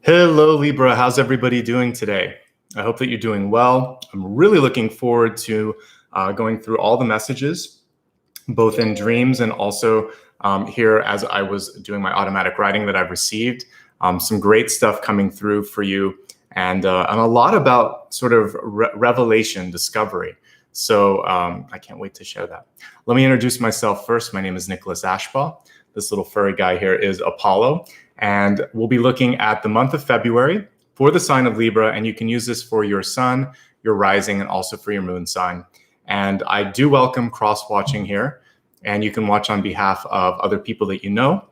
Hello, Libra. How's everybody doing today? I hope that you're doing well. I'm really looking forward to going through all the messages, both in dreams and also here as I was doing my automatic writing that I've received. Some great stuff coming through for you and a lot about sort of revelation, discovery. So I can't wait to share that. Let me introduce myself first. My name is Nicholas Ashbaugh. This little furry guy here is Apollo. And we'll be looking at the month of February for the sign of Libra, and you can use this for your sun, your rising, and also for your moon sign. And I do welcome cross-watching here, and you can watch on behalf of other people that you know.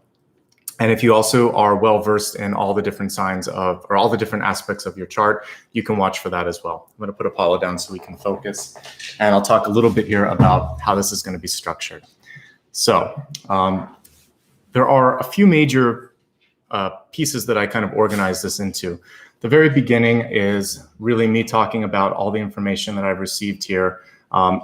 And if you also are well-versed in all the different signs of, or all the different aspects of your chart, you can watch for that as well. I'm gonna put Apollo down so we can focus. And I'll talk a little bit here about how this is gonna be structured. So there are a few major pieces that I kind of organized this into. The very beginning is really me talking about all the information that I've received here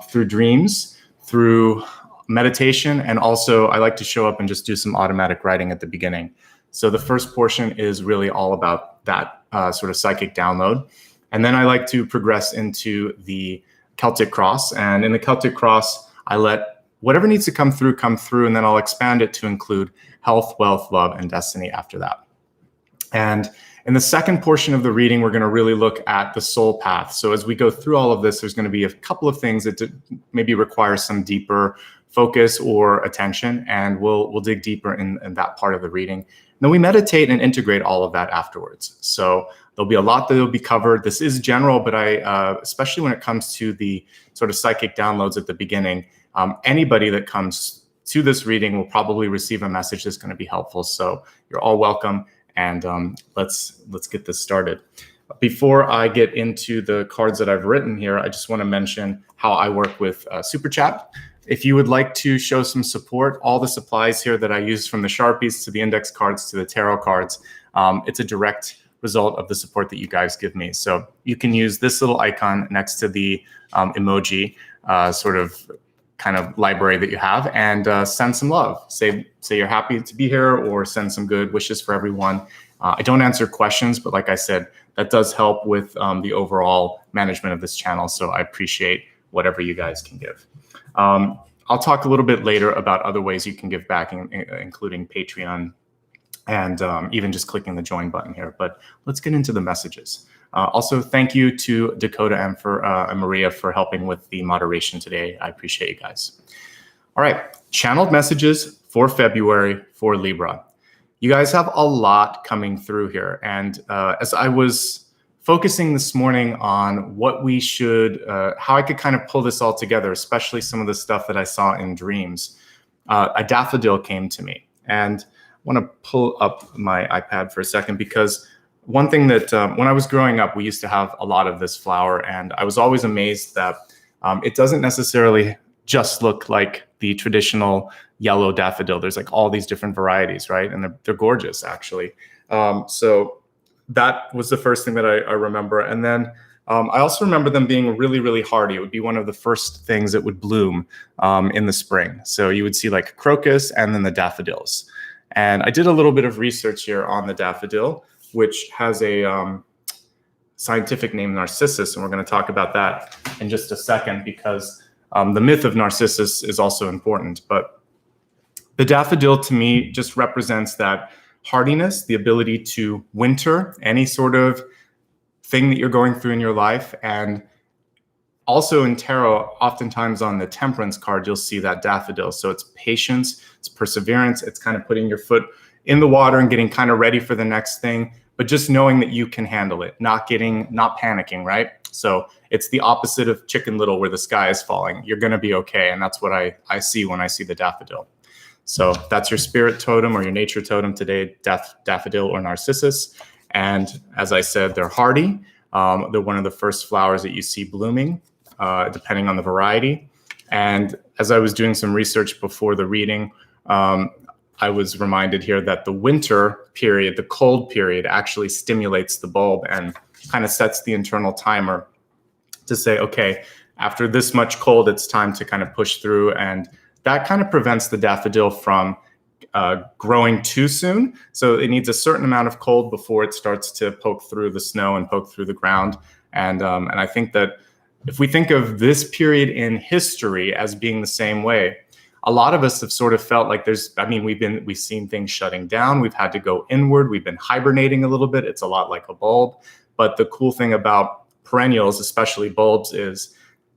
through dreams, through meditation, and also I like to show up and just do some automatic writing at the beginning. So the first portion is really all about that sort of psychic download. And then I like to progress into the Celtic Cross. And in the Celtic Cross, I let whatever needs to come through, and then I'll expand it to include health, wealth, love, and destiny after that. And in the second portion of the reading, we're going to really look at the soul path. So as we go through all of this, there's going to be a couple of things that maybe require some deeper focus or attention, and we'll dig deeper in that part of the reading. And then we meditate and integrate all of that afterwards. So there'll be a lot that will be covered. This is general, but especially when it comes to the sort of psychic downloads at the beginning, anybody that comes to this reading will probably receive a message that's going to be helpful. So you're all welcome, and let's get this started. Before I get into the cards that I've written here, I just want to mention how I work with Super Chat. If you would like to show some support, all the supplies here that I use, from the Sharpies to the index cards to the tarot cards, it's a direct result of the support that you guys give me. So you can use this little icon next to the emoji sort of kind of library that you have, and send some love. Say you're happy to be here, or send some good wishes for everyone. I don't answer questions, but like I said, that does help with the overall management of this channel. So I appreciate whatever you guys can give. I'll talk a little bit later about other ways you can give back, including Patreon and even just clicking the join button here. But let's get into the messages. Also, thank you to Dakota and Maria for helping with the moderation today. I appreciate you guys. All right, channeled messages for February for Libra. You guys have a lot coming through here. And as I was focusing this morning on what we should, how I could kind of pull this all together, especially some of the stuff that I saw in dreams, a daffodil came to me. And I want to pull up my iPad for a second, because one thing that when I was growing up, we used to have a lot of this flower, and I was always amazed that it doesn't necessarily just look like the traditional yellow daffodil. There's like all these different varieties, right? And they're gorgeous, actually. So that was the first thing that I remember. And then I also remember them being really, really hardy. It would be one of the first things that would bloom in the spring. So you would see like crocus and then the daffodils. And I did a little bit of research here on the daffodil, which has a scientific name, Narcissus, and we're going to talk about that in just a second, because the myth of Narcissus is also important. But the daffodil, to me, just represents that hardiness, the ability to winter any sort of thing that you're going through in your life. And also in tarot, oftentimes on the temperance card, you'll see that daffodil. So it's patience, it's perseverance, it's kind of putting your foot in the water and getting kind of ready for the next thing, but just knowing that you can handle it, not panicking, right? So it's the opposite of Chicken Little, where the sky is falling. You're going to be okay. And that's what I see when I see the daffodil. So that's your spirit totem or your nature totem today, daffodil or Narcissus. And as I said, they're hardy. They're one of the first flowers that you see blooming, depending on the variety. And as I was doing some research before the reading, I was reminded here that the winter period, the cold period, actually stimulates the bulb and kind of sets the internal timer to say, okay, after this much cold, it's time to kind of push through. And that kind of prevents the daffodil from growing too soon. So it needs a certain amount of cold before it starts to poke through the snow and poke through the ground. And I think that if we think of this period in history as being the same way, a lot of us have sort of felt like we've seen things shutting down. We've had to go inward. We've been hibernating a little bit. It's a lot like a bulb. But the cool thing about perennials, especially bulbs, is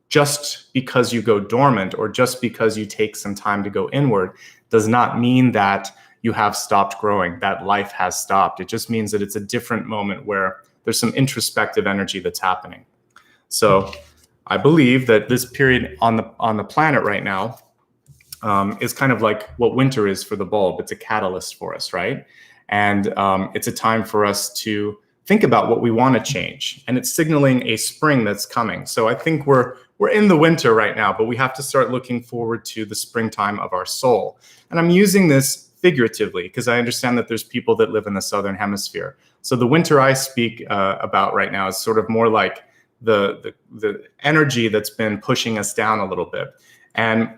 just because you go dormant or just because you take some time to go inward does not mean that you have stopped growing, that life has stopped. It just means that it's a different moment where there's some introspective energy that's happening. So I believe that this period on the planet right now is kind of like what winter is for the bulb. It's a catalyst for us, right? And it's a time for us to think about what we want to change. And it's signaling a spring that's coming. So I think we're in the winter right now, but we have to start looking forward to the springtime of our soul. And I'm using this figuratively because I understand that there's people that live in the Southern Hemisphere. So the winter I speak about right now is sort of more like the energy that's been pushing us down a little bit. And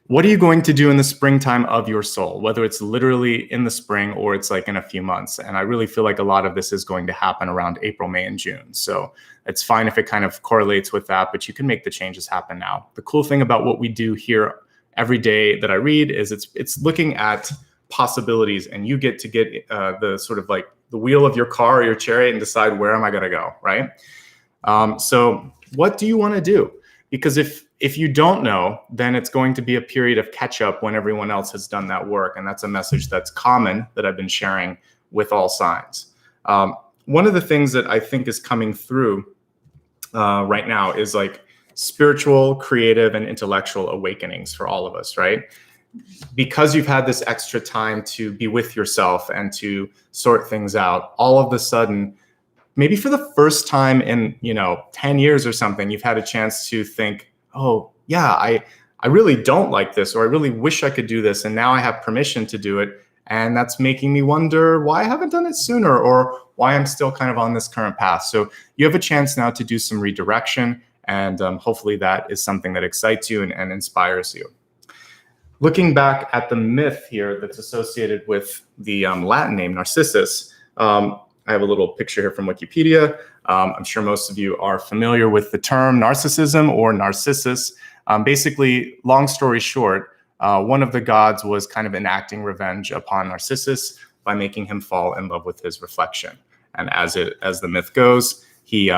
what are you going to do in the springtime of your soul, whether it's literally in the spring or it's like in a few months? And I really feel like a lot of this is going to happen around April, May, and June. So it's fine if it kind of correlates with that, but you can make the changes happen now. The cool thing about what we do here every day that I read is it's looking at possibilities, and you get to get the sort of like the wheel of your car or your chariot and decide, where am I going to go, right? So what do you want to do? Because if you don't know, then it's going to be a period of catch up when everyone else has done that work. And that's a message that's common that I've been sharing with all signs. One of the things that I think is coming through right now is like spiritual, creative, and intellectual awakenings for all of us, right? Because you've had this extra time to be with yourself and to sort things out, all of a sudden, maybe for the first time in 10 years or something, you've had a chance to think, oh yeah, I really don't like this, or I really wish I could do this, and now I have permission to do it. And that's making me wonder why I haven't done it sooner, or why I'm still kind of on this current path. So you have a chance now to do some redirection, and hopefully that is something that excites you and inspires you. Looking back at the myth here that's associated with the Latin name Narcissus, I have a little picture here from Wikipedia. I'm sure most of you are familiar with the term narcissism or Narcissus. Basically, long story short, one of the gods was kind of enacting revenge upon Narcissus by making him fall in love with his reflection. And as the myth goes, he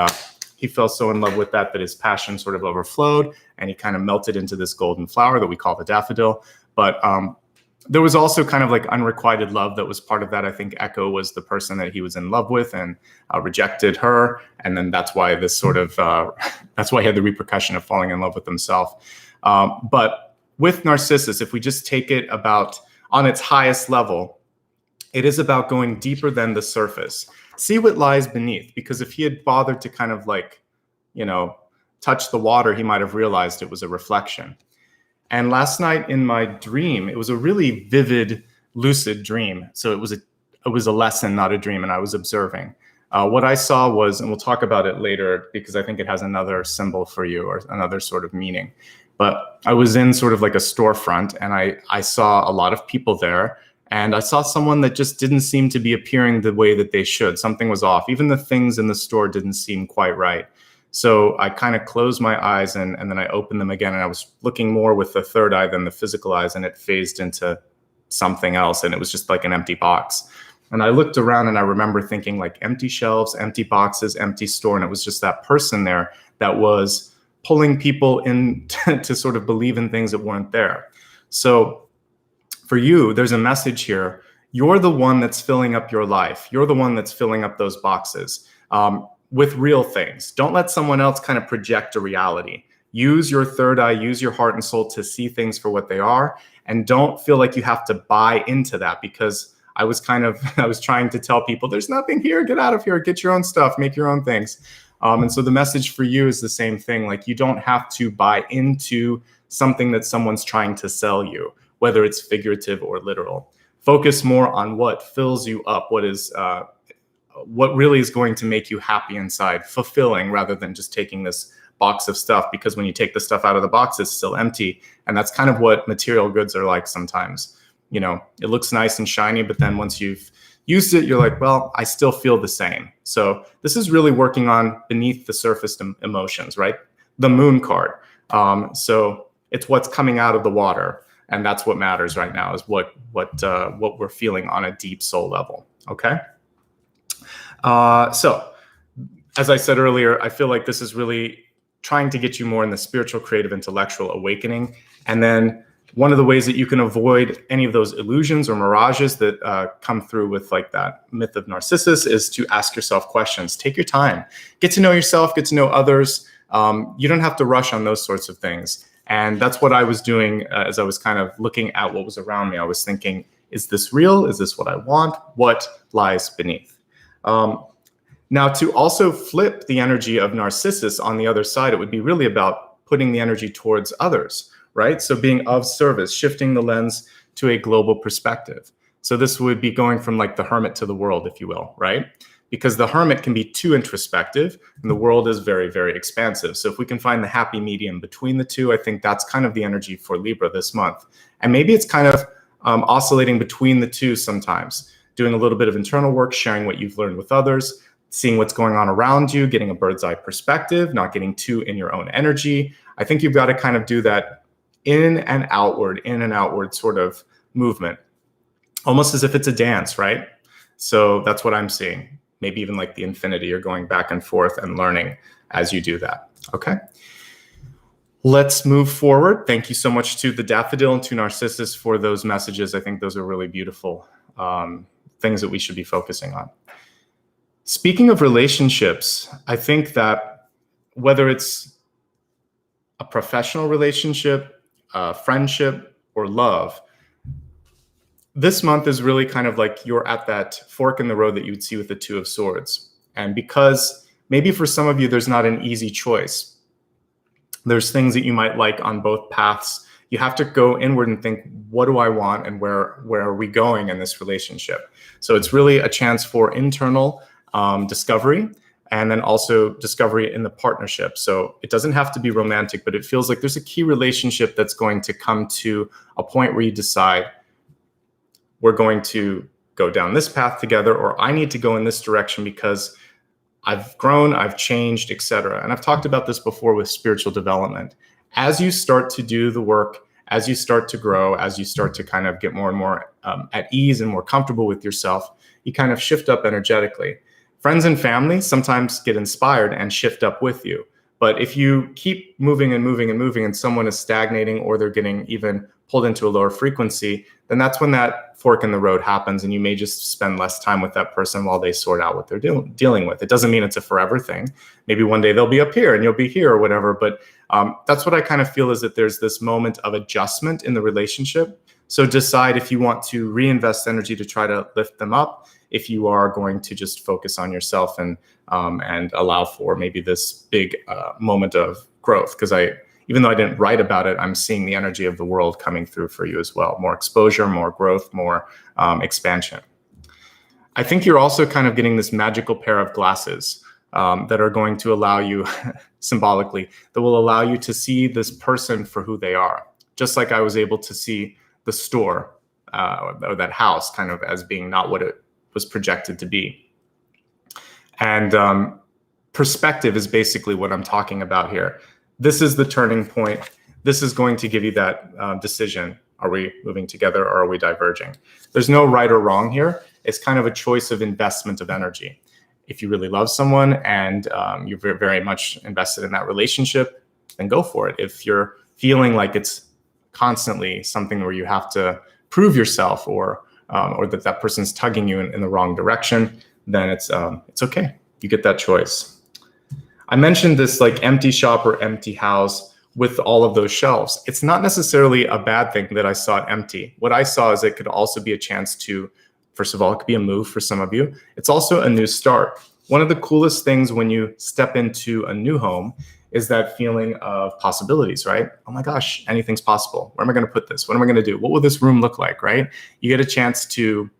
fell so in love with that his passion sort of overflowed, and he kind of melted into this golden flower that we call the daffodil. But there was also kind of like unrequited love that was part of that. I think Echo was the person that he was in love with and rejected her. And then that's why this sort of, that's why he had the repercussion of falling in love with himself. But with Narcissus, if we just take it about on its highest level, it is about going deeper than the surface. See what lies beneath, because if he had bothered to kind of like, touch the water, he might have realized it was a reflection. And last night in my dream, it was a really vivid, lucid dream. So it was a lesson, not a dream, and I was observing. What I saw was, and we'll talk about it later because I think it has another symbol for you or another sort of meaning. But I was in sort of like a storefront, and I saw a lot of people there, and I saw someone that just didn't seem to be appearing the way that they should. Something was off. Even the things in the store didn't seem quite right. So I kind of closed my eyes and then I opened them again, and I was looking more with the third eye than the physical eyes, and it phased into something else, and it was just like an empty box. And I looked around and I remember thinking like empty shelves, empty boxes, empty store, and it was just that person there that was pulling people in to sort of believe in things that weren't there. So for you, there's a message here. You're the one that's filling up your life. You're the one that's filling up those boxes. With real things. Don't let someone else kind of project a reality. Use your third eye, use your heart and soul to see things for what they are. And don't feel like you have to buy into that, because I was trying to tell people there's nothing here, get out of here, get your own stuff, make your own things. And so the message for you is the same thing. Like, you don't have to buy into something that someone's trying to sell you, whether it's figurative or literal. Focus more on what fills you up, what really is going to make you happy inside, fulfilling, rather than just taking this box of stuff, because when you take the stuff out of the box, it's still empty. And that's kind of what material goods are like sometimes. it looks nice and shiny, but then once you've used it, you're like, well, I still feel the same. So this is really working on beneath the surface emotions, right? The moon card. So it's what's coming out of the water. And that's what matters right now, is what we're feeling on a deep soul level. Okay. So as I said earlier, I feel like this is really trying to get you more in the spiritual, creative, intellectual awakening. And then one of the ways that you can avoid any of those illusions or mirages that come through with like that myth of Narcissus is to ask yourself questions. Take your time, get to know yourself, get to know others. You don't have to rush on those sorts of things. And that's what I was doing as I was kind of looking at what was around me. I was thinking, is this real? Is this what I want? What lies beneath? Now, to also flip the energy of Narcissus on the other side, it would be really about putting the energy towards others, right? So being of service, shifting the lens to a global perspective. So this would be going from like the hermit to the world, if you will, right? Because the hermit can be too introspective and the world is very, very expansive. So if we can find the happy medium between the two, I think that's kind of the energy for Libra this month. And maybe it's kind of oscillating between the two sometimes, doing a little bit of internal work, sharing what you've learned with others, seeing what's going on around you, getting a bird's eye perspective, not getting too in your own energy. I think you've got to kind of do that in and outward sort of movement, almost as if it's a dance, right? So that's what I'm seeing. Maybe even like the infinity, you're going back and forth and learning as you do that. Okay. Let's move forward. Thank you so much to the Daffodil and to Narcissus for those messages. I think those are really beautiful things that we should be focusing on. Speaking of relationships, I think that whether it's a professional relationship, friendship, or love, this month is really kind of like you're at that fork in the road that you would see with the Two of Swords. And because maybe for some of you, there's not an easy choice. There's things that you might like on both paths. You have to go inward and think, what do I want and where are we going in this relationship? So it's really a chance for internal discovery, and then also discovery in the partnership. So it doesn't have to be romantic, but it feels like there's a key relationship that's going to come to a point where you decide, we're going to go down this path together, or I need to go in this direction because I've grown, I've changed, etc. And I've talked about this before with spiritual development. As you start to do the work, as you start to grow, as you start to kind of get more and more at ease and more comfortable with yourself, you kind of shift up energetically. Friends and family sometimes get inspired and shift up with you. But if you keep moving and moving and moving and someone is stagnating or they're getting even pulled into a lower frequency, then that's when that fork in the road happens and you may just spend less time with that person while they sort out what they're dealing with. It doesn't mean it's a forever thing. Maybe one day they'll be up here and you'll be here or whatever. But that's what I kind of feel, is that there's this moment of adjustment in the relationship. So decide if you want to reinvest energy to try to lift them up, if you are going to just focus on yourself and allow for maybe this big moment of growth. Because even though I didn't write about it, I'm seeing the energy of the world coming through for you as well. More exposure, more growth, more expansion. I think you're also kind of getting this magical pair of glasses that are going to allow you, symbolically, that will allow you to see this person for who they are. Just like I was able to see the store or that house kind of as being not what it was projected to be. And perspective is basically what I'm talking about here. This is the turning point. This is going to give you that decision. Are we moving together or are we diverging? There's no right or wrong here. It's kind of a choice of investment of energy. If you really love someone and you're very, very much invested in that relationship, then go for it. If you're feeling like it's constantly something where you have to prove yourself or that person's tugging you in the wrong direction, then it's okay. You get that choice. I mentioned this like empty shop or empty house with all of those shelves. It's not necessarily a bad thing that I saw it empty. What I saw is it could also be a chance to, first of all, it could be a move for some of you. It's also a new start. One of the coolest things when you step into a new home is that feeling of possibilities, right? Oh my gosh, anything's possible. Where am I going to put this? What am I going to do? What will this room look like, right? You get a chance to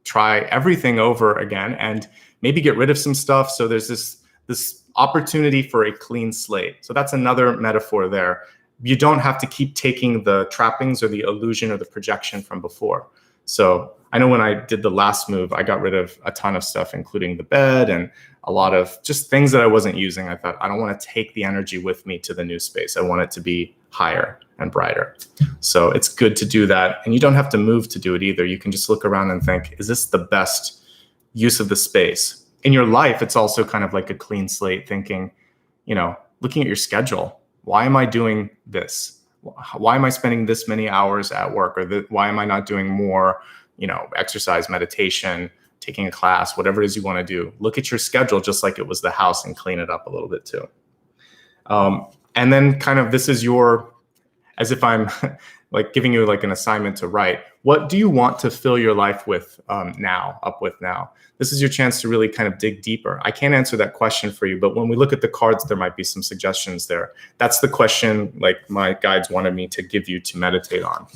try everything over again and maybe get rid of some stuff. So there's this opportunity for a clean slate. So that's another metaphor there. You don't have to keep taking the trappings or the illusion or the projection from before. So I know when I did the last move, I got rid of a ton of stuff, including the bed and a lot of just things that I wasn't using. I thought, I don't want to take the energy with me to the new space. I want it to be higher and brighter. So it's good to do that. And you don't have to move to do it either. You can just look around and think, is this the best use of the space? In your life, it's also kind of like a clean slate, thinking, looking at your schedule. Why am I doing this? Why am I spending this many hours at work? Or why am I not doing more, exercise, meditation, taking a class, whatever it is you want to do? Look at your schedule just like it was the house and clean it up a little bit too. And then kind of this is as if I'm like giving you like an assignment to write. What do you want to fill your life with now? This is your chance to really kind of dig deeper. I can't answer that question for you, but when we look at the cards, there might be some suggestions there. That's the question like my guides wanted me to give you to meditate on.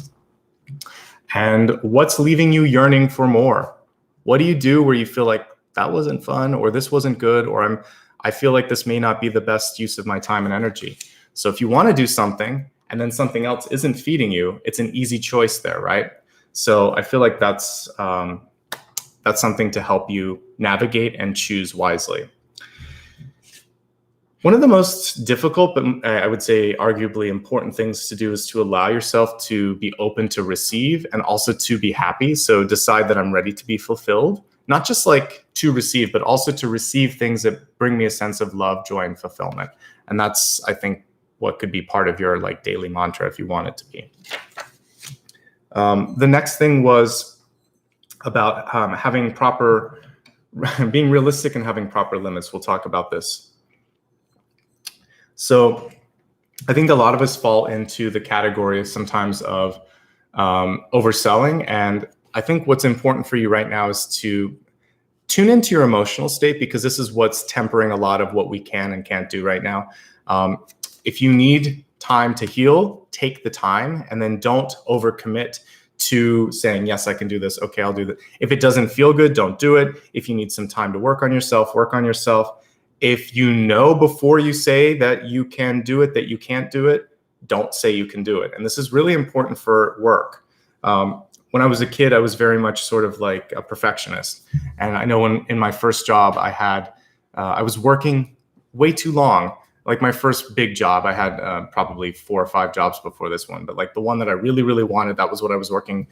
And what's leaving you yearning for more? What do you do where you feel like that wasn't fun, or this wasn't good, or I feel like this may not be the best use of my time and energy? So if you want to do something and then something else isn't feeding you, it's an easy choice there, right? So I feel like that's something to help you navigate and choose wisely. One of the most difficult, but I would say arguably important things to do is to allow yourself to be open to receive and also to be happy. So decide that I'm ready to be fulfilled, not just like to receive, but also to receive things that bring me a sense of love, joy, and fulfillment. And that's, I think, what could be part of your like daily mantra if you want it to be. The next thing was about being realistic and having proper limits. We'll talk about this. So I think a lot of us fall into the category sometimes of overselling. And I think what's important for you right now is to tune into your emotional state, because this is what's tempering a lot of what we can and can't do right now. If you need time to heal, take the time, and then don't overcommit to saying, yes, I can do this. Okay, I'll do that. If it doesn't feel good, don't do it. If you need some time to work on yourself, work on yourself. If you know before you say that you can do it, that you can't do it, don't say you can do it. And this is really important for work. When I was a kid, I was very much sort of like a perfectionist. And I know in my first job, I was working way too long. Like my first big job, I had probably 4 or 5 jobs before this one, but like the one that I really, really wanted, that was what I was working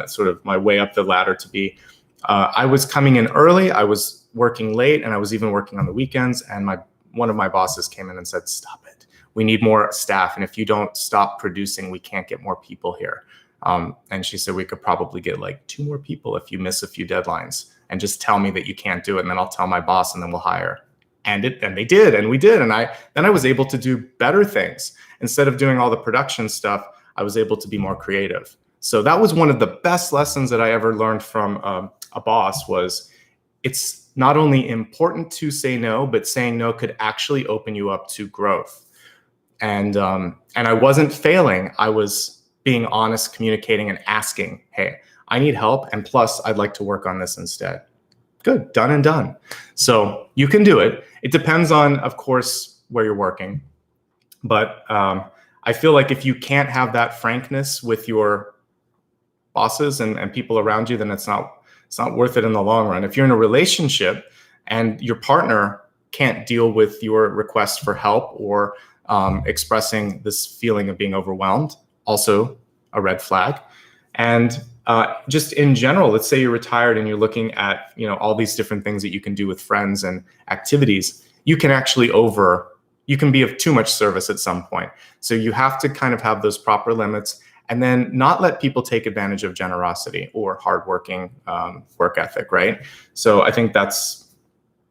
sort of my way up the ladder to be. I was coming in early, I was working late, and I was even working on the weekends. And one of my bosses came in and said, stop it. We need more staff. And if you don't stop producing, we can't get more people here. And she said, we could probably get like 2 more people if you miss a few deadlines, and just tell me that you can't do it. And then I'll tell my boss, and then we'll hire. And they did, and we did. And then I was able to do better things. Instead of doing all the production stuff, I was able to be more creative. So that was one of the best lessons that I ever learned from a boss. Was it's not only important to say no, but saying no could actually open you up to growth. And I wasn't failing. I was being honest, communicating, and asking, hey, I need help. And plus, I'd like to work on this instead. Good, done and done. So you can do it. It depends on, of course, where you're working. But I feel like if you can't have that frankness with your bosses and people around you, then it's not worth it in the long run. If you're in a relationship and your partner can't deal with your request for help or expressing this feeling of being overwhelmed, also a red flag. And just in general, let's say you're retired and you're looking at all these different things that you can do with friends and activities. You can be of too much service at some point. So you have to kind of have those proper limits, and then not let people take advantage of generosity or hardworking work ethic, right? So I think that's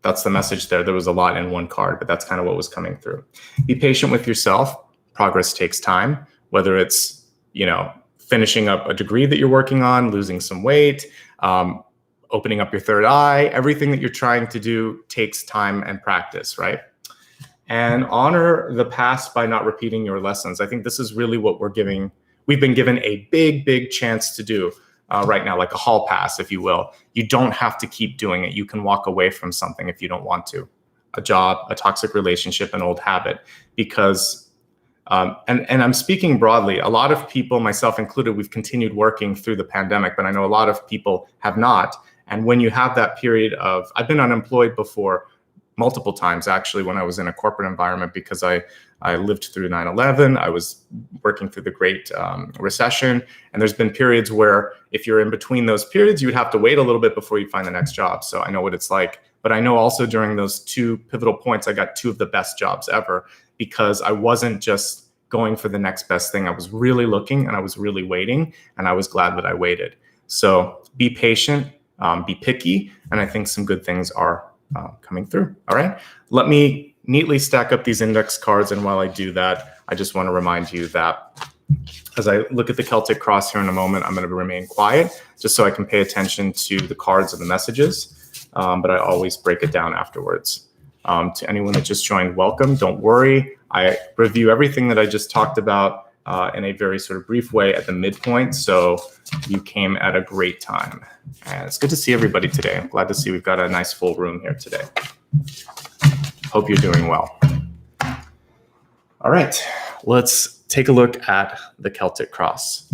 the message there. There was a lot in one card, but that's kind of what was coming through. Be patient with yourself. Progress takes time, whether it's finishing up a degree that you're working on, losing some weight, opening up your third eye. Everything that you're trying to do takes time and practice, right? And honor the past by not repeating your lessons. I think this is really what we've been given a big, big chance to do right now, like a hall pass, if you will. You don't have to keep doing it. You can walk away from something if you don't want to. A job, a toxic relationship, an old habit, because And I'm speaking broadly. A lot of people, myself included, we've continued working through the pandemic, but I know a lot of people have not. And when you have that period of, I've been unemployed before multiple times, actually, when I was in a corporate environment, because I lived through 9/11. I was working through the Great Recession. And there's been periods where if you're in between those periods, you would have to wait a little bit before you find the next job. So I know what it's like. But I know also during those two pivotal points, I got two of the best jobs ever, because I wasn't just going for the next best thing. I was really looking and I was really waiting, and I was glad that I waited. So be patient, be picky, and I think some good things are coming through. All right, let me neatly stack up these index cards, and while I do that, I just want to remind you that as I look at the Celtic Cross here in a moment, I'm going to remain quiet just so I can pay attention to the cards and the messages, but I always break it down afterwards. To anyone that just joined, welcome. Don't worry. I review everything that I just talked about in a very sort of brief way at the midpoint. So you came at a great time. And it's good to see everybody today. I'm glad to see we've got a nice full room here today. Hope you're doing well. All right, let's take a look at the Celtic Cross.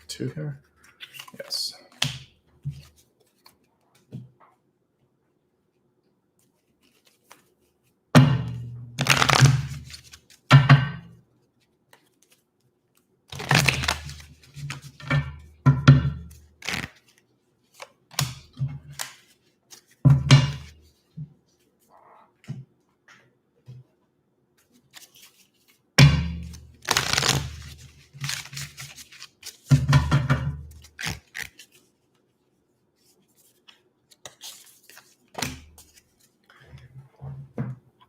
Two here? Yes.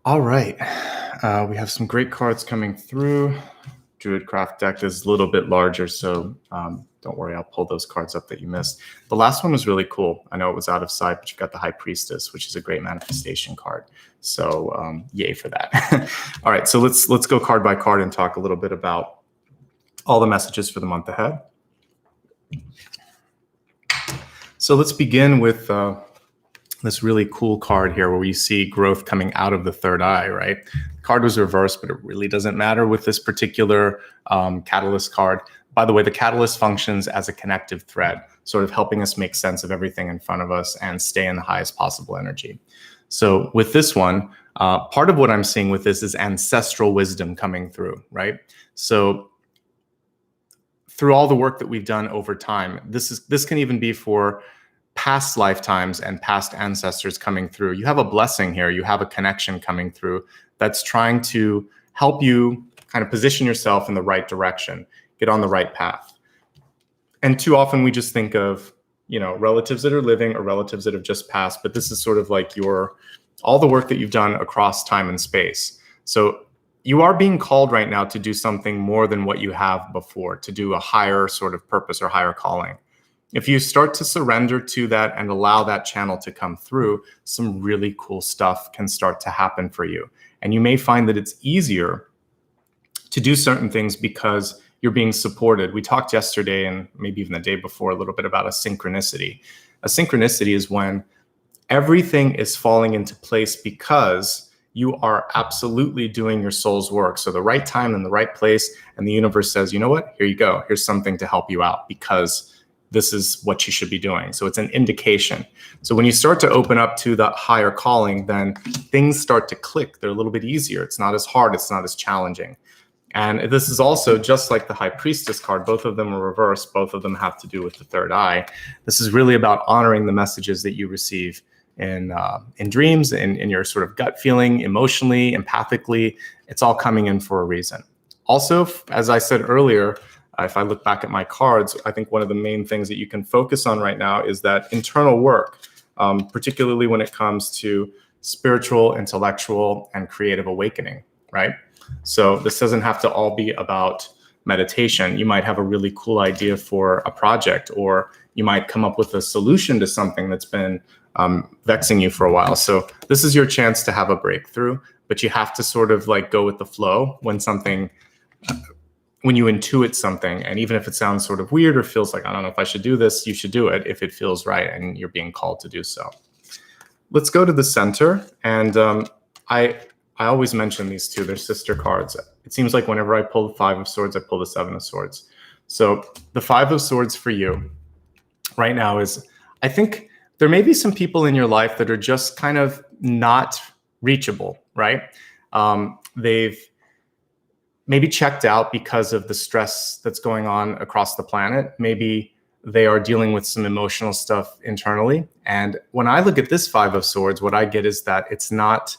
All right, we have some great cards coming through. Druidcraft deck is a little bit larger, so don't worry, I'll pull those cards up that you missed. The last one was really cool. I know it was out of sight, but you've got the High Priestess, which is a great manifestation card. So yay for that. All right, so let's go card by card and talk a little bit about all the messages for the month ahead. So let's begin with this really cool card here where you see growth coming out of the third eye, right? The card was reversed, but it really doesn't matter with this particular catalyst card. By the way, the catalyst functions as a connective thread, sort of helping us make sense of everything in front of us and stay in the highest possible energy. So with this one, part of what I'm seeing with this is ancestral wisdom coming through, right? So through all the work that we've done over time, this can even be for past lifetimes and past ancestors coming through. You have a blessing here. You have a connection coming through that's trying to help you kind of position yourself in the right direction, get on the right path. And too often we just think of, you know, relatives that are living or relatives that have just passed, but this is sort of like all the work that you've done across time and space. So you are being called right now to do something more than what you have before, to do a higher sort of purpose or higher calling. If you start to surrender to that and allow that channel to come through, some really cool stuff can start to happen for you. And you may find that it's easier to do certain things because you're being supported. We talked yesterday and maybe even the day before a little bit about a synchronicity. A synchronicity is when everything is falling into place because you are absolutely doing your soul's work. So the right time and the right place, and the universe says, you know what, here you go. Here's something to help you out because this is what you should be doing. So it's an indication. So when you start to open up to that higher calling, then things start to click. They're a little bit easier. It's not as hard. It's not as challenging. And this is also just like the High Priestess card. Both of them are reversed. Both of them have to do with the third eye. This is really about honoring the messages that you receive in dreams, in your sort of gut feeling, emotionally, empathically. It's all coming in for a reason. Also, as I said earlier, if I look back at my cards, I think one of the main things that you can focus on right now is that internal work, particularly when it comes to spiritual, intellectual, and creative awakening, right? So this doesn't have to all be about meditation. You might have a really cool idea for a project, or you might come up with a solution to something that's been vexing you for a while. So this is your chance to have a breakthrough, but you have to sort of like go with the flow when you intuit something. And even if it sounds sort of weird or feels like, I don't know if I should do this, you should do it if it feels right and you're being called to do so. Let's go to the center. And I always mention these two, they're sister cards. It seems like whenever I pull the Five of Swords, I pull the Seven of Swords. So the Five of Swords for you right now is, I think there may be some people in your life that are just kind of not reachable, right? They've maybe checked out because of the stress that's going on across the planet. Maybe they are dealing with some emotional stuff internally. And when I look at this Five of Swords, what I get is that it's not,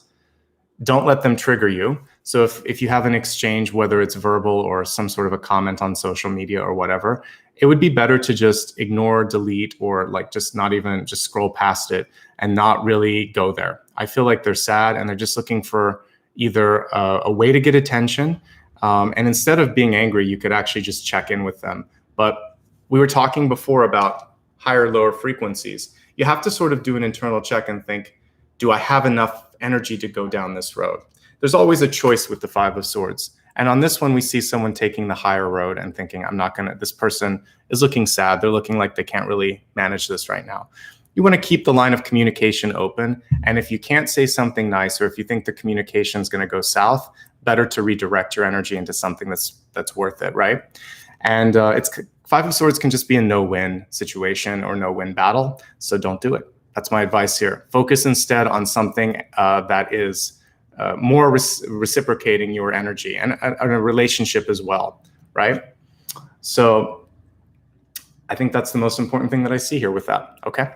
don't let them trigger you. So if you have an exchange, whether it's verbal or some sort of a comment on social media or whatever, it would be better to just ignore, delete, or like just not even just scroll past it and not really go there. I feel like they're sad and they're just looking for either a way to get attention. And instead of being angry, you could actually just check in with them. But we were talking before about higher, lower frequencies. You have to sort of do an internal check and think, do I have enough energy to go down this road? There's always a choice with the Five of Swords. And on this one, we see someone taking the higher road and thinking, this person is looking sad. They're looking like they can't really manage this right now. You want to keep the line of communication open. And if you can't say something nice, or if you think the communication is going to go south, better to redirect your energy into something that's worth it, right? And Five of Swords can just be a no-win situation or no-win battle. So don't do it. That's my advice here. Focus instead on something that is more reciprocating your energy and a relationship as well, right? So I think that's the most important thing that I see here with that, okay?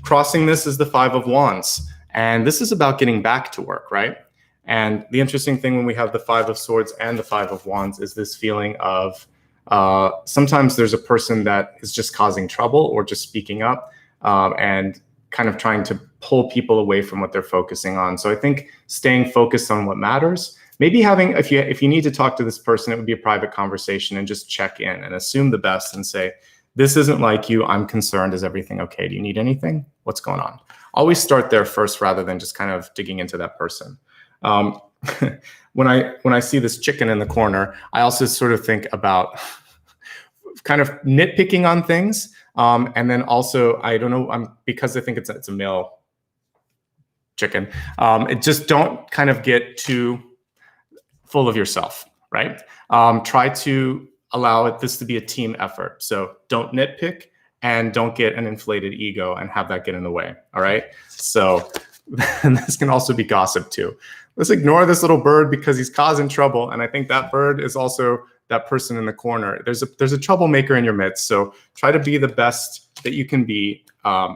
Crossing this is the Five of Wands. And this is about getting back to work, right? And the interesting thing when we have the Five of Swords and the Five of Wands is this feeling of sometimes there's a person that is just causing trouble or just speaking up and kind of trying to pull people away from what they're focusing on. So I think staying focused on what matters, maybe having, if you need to talk to this person, it would be a private conversation and just check in and assume the best and say, this isn't like you, I'm concerned, is everything okay? Do you need anything? What's going on? Always start there first rather than just kind of digging into that person. When I see this chicken in the corner, I also sort of think about kind of nitpicking on things. And then also, I don't know, because I think it's a male chicken. It just don't kind of get too full of yourself, right? Try to allow this to be a team effort. So don't nitpick and don't get an inflated ego and have that get in the way, all right? So and this can also be gossip too. Let's ignore this little bird because he's causing trouble. And I think that bird is also that person in the corner. There's a troublemaker in your midst. So try to be the best that you can be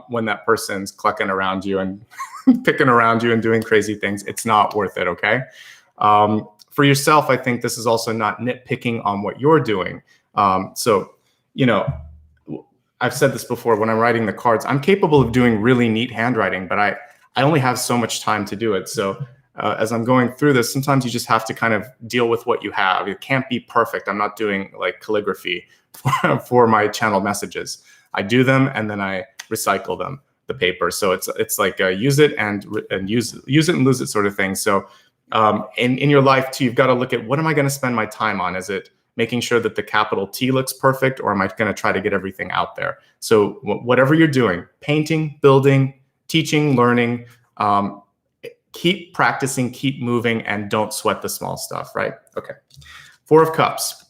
when that person's clucking around you and picking around you and doing crazy things. It's not worth it, okay? For yourself, I think this is also not nitpicking on what you're doing. So, I've said this before, when I'm writing the cards, I'm capable of doing really neat handwriting, but I only have so much time to do it. So as I'm going through this, sometimes you just have to kind of deal with what you have. It can't be perfect. I'm not doing like calligraphy for my channel messages. I do them and then I recycle them, the paper. So it's like use it and use it and lose it sort of thing. So in your life too, you've got to look at, what am I going to spend my time on? Is it making sure that the capital T looks perfect, or am I going to try to get everything out there? So whatever you're doing, painting, building, teaching, learning, keep practicing, keep moving, and don't sweat the small stuff, right? Okay. Four of Cups,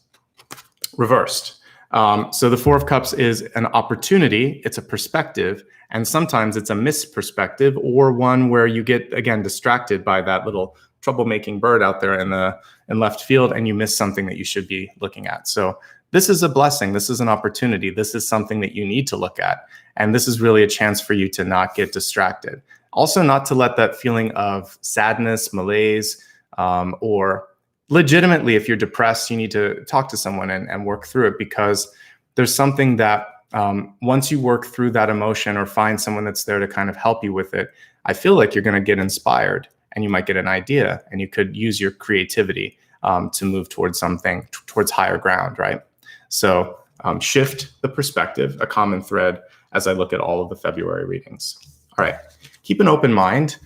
reversed. So the Four of Cups is an opportunity, it's a perspective, and sometimes it's a misperspective, or one where you get, again, distracted by that little troublemaking bird out there in left field, and you miss something that you should be looking at. So this is a blessing. This is an opportunity. This is something that you need to look at. And this is really a chance for you to not get distracted. Also, not to let that feeling of sadness, malaise, or legitimately, if you're depressed, you need to talk to someone and work through it, because there's something that once you work through that emotion or find someone that's there to kind of help you with it, I feel like you're going to get inspired and you might get an idea, and you could use your creativity to move towards something, towards higher ground, right? So shift the perspective, a common thread as I look at all of the February readings. All right, keep an open mind.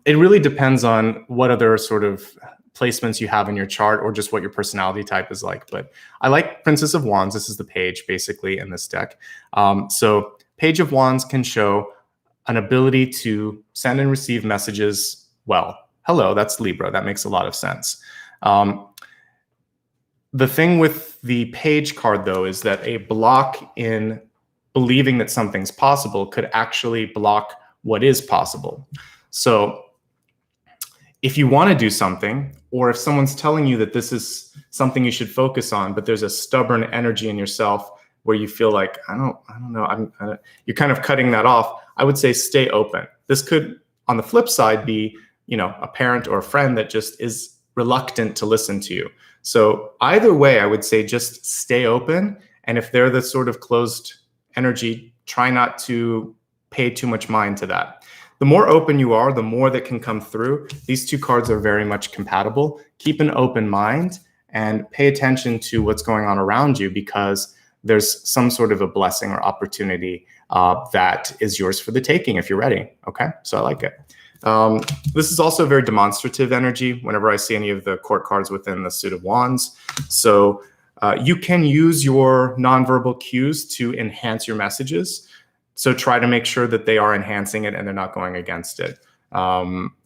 It really depends on what other sort of placements you have in your chart, or just what your personality type is like. But I like Princess of Wands. This is the page basically in this deck. So Page of Wands can show an ability to send and receive messages well. Hello, that's Libra. That makes a lot of sense. The thing with the page card, though, is that a block in believing that something's possible could actually block what is possible. So if you want to do something, or if someone's telling you that this is something you should focus on, but there's a stubborn energy in yourself where you feel like, I don't know, you're kind of cutting that off, I would say stay open. This could, on the flip side, be, a parent or a friend that just is reluctant to listen to you. So either way, I would say just stay open. And if they're the sort of closed energy, try not to pay too much mind to that. The more open you are, the more that can come through. These two cards are very much compatible. Keep an open mind and pay attention to what's going on around you, because there's some sort of a blessing or opportunity that is yours for the taking if you're ready. Okay, so I like it. This is also very demonstrative energy whenever I see any of the court cards within the suit of wands. So you can use your nonverbal cues to enhance your messages. So try to make sure that they are enhancing it and they're not going against it.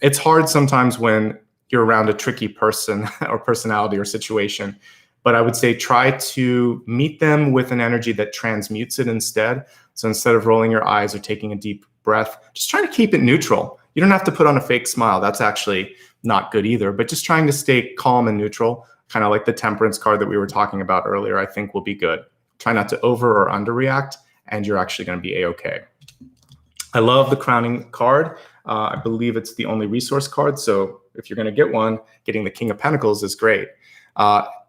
It's hard sometimes when you're around a tricky person or personality or situation, but I would say try to meet them with an energy that transmutes it instead. So instead of rolling your eyes or taking a deep breath, just try to keep it neutral. You don't have to put on a fake smile. That's actually not good either, but just trying to stay calm and neutral, kind of like the temperance card that we were talking about earlier, I think will be good. Try not to over or underreact, and you're actually going to be a-okay. I love the crowning card. I believe it's the only resource card. So if you're going to get one, getting the King of Pentacles is great.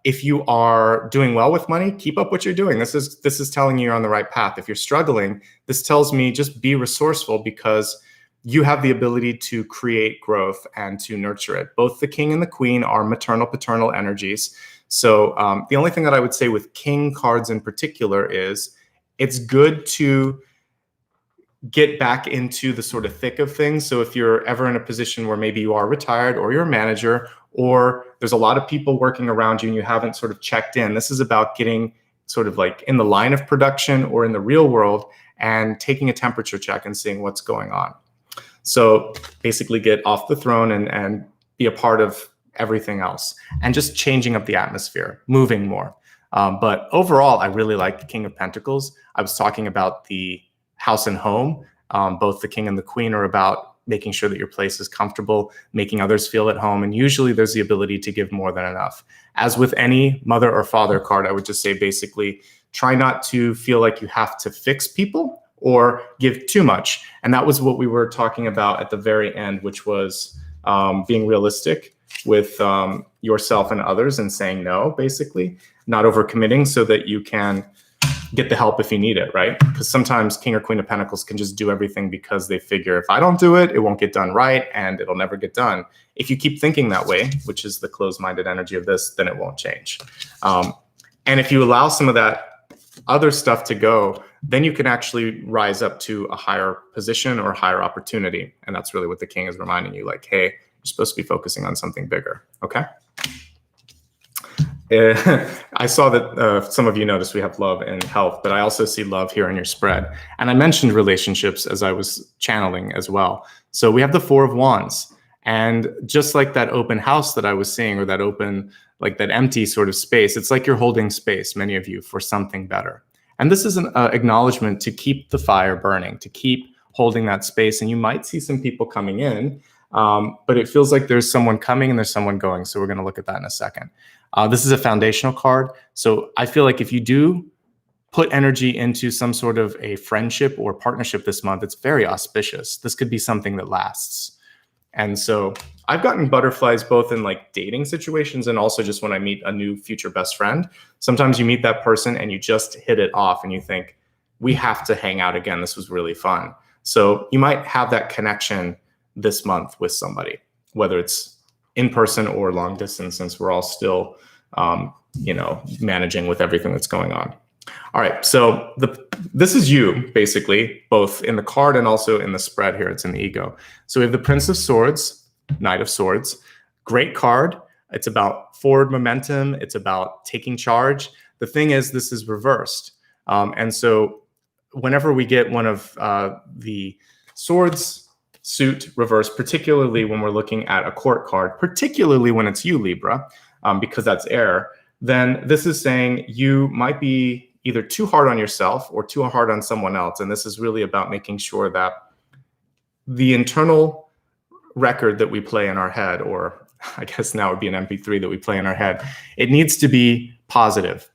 If you are doing well with money, keep up what you're doing. This is telling you you're on the right path. If you're struggling, this tells me just be resourceful, because you have the ability to create growth and to nurture it. Both the King and the Queen are maternal, paternal energies. So the only thing that I would say with King cards in particular is it's good to get back into the sort of thick of things. So if you're ever in a position where maybe you are retired, or you're a manager, or there's a lot of people working around you and you haven't sort of checked in, this is about getting sort of like in the line of production or in the real world and taking a temperature check and seeing what's going on. So basically get off the throne and be a part of everything else, and just changing up the atmosphere, moving more. But overall, I really like the King of Pentacles. I was talking about the house and home. Both the King and the Queen are about making sure that your place is comfortable, making others feel at home. And usually there's the ability to give more than enough. As with any mother or father card, I would just say basically try not to feel like you have to fix people or give too much. And that was what we were talking about at the very end, which was being realistic with yourself and others and saying no, basically, not overcommitting, so that you can get the help if you need it, right? Because sometimes King or Queen of Pentacles can just do everything because they figure if I don't do it, it won't get done right and it'll never get done. If you keep thinking that way, which is the closed-minded energy of this, then it won't change. And if you allow some of that other stuff to go, then you can actually rise up to a higher position or higher opportunity. And that's really what the King is reminding you, like, hey, you're supposed to be focusing on something bigger, okay? I saw that some of you noticed we have love and health, but I also see love here in your spread. And I mentioned relationships as I was channeling as well. So we have the Four of Wands. And just like that open house that I was seeing, or that open, like that empty sort of space, it's like you're holding space, many of you, for something better. And this is an acknowledgement to keep the fire burning, to keep holding that space. And you might see some people coming in, but it feels like there's someone coming and there's someone going. So we're going to look at that in a second. This is a foundational card. So I feel like if you do put energy into some sort of a friendship or partnership this month, it's very auspicious. This could be something that lasts. And so I've gotten butterflies both in like dating situations and also just when I meet a new future best friend. Sometimes you meet that person and you just hit it off and you think, we have to hang out again. This was really fun. So you might have that connection this month with somebody, whether it's in person or long distance, since we're all still, managing with everything that's going on. All right, so this is you, basically, both in the card and also in the spread here. It's in the ego. So we have the Prince of Swords, Knight of Swords. Great card. It's about forward momentum. It's about taking charge. The thing is, this is reversed. And so whenever we get one of the swords suit reversed, particularly when we're looking at a court card, particularly when it's you, Libra, because that's air, then this is saying you might be either too hard on yourself or too hard on someone else. And this is really about making sure that the internal record that we play in our head, or I guess now it would be an MP3 that we play in our head, it needs to be positive.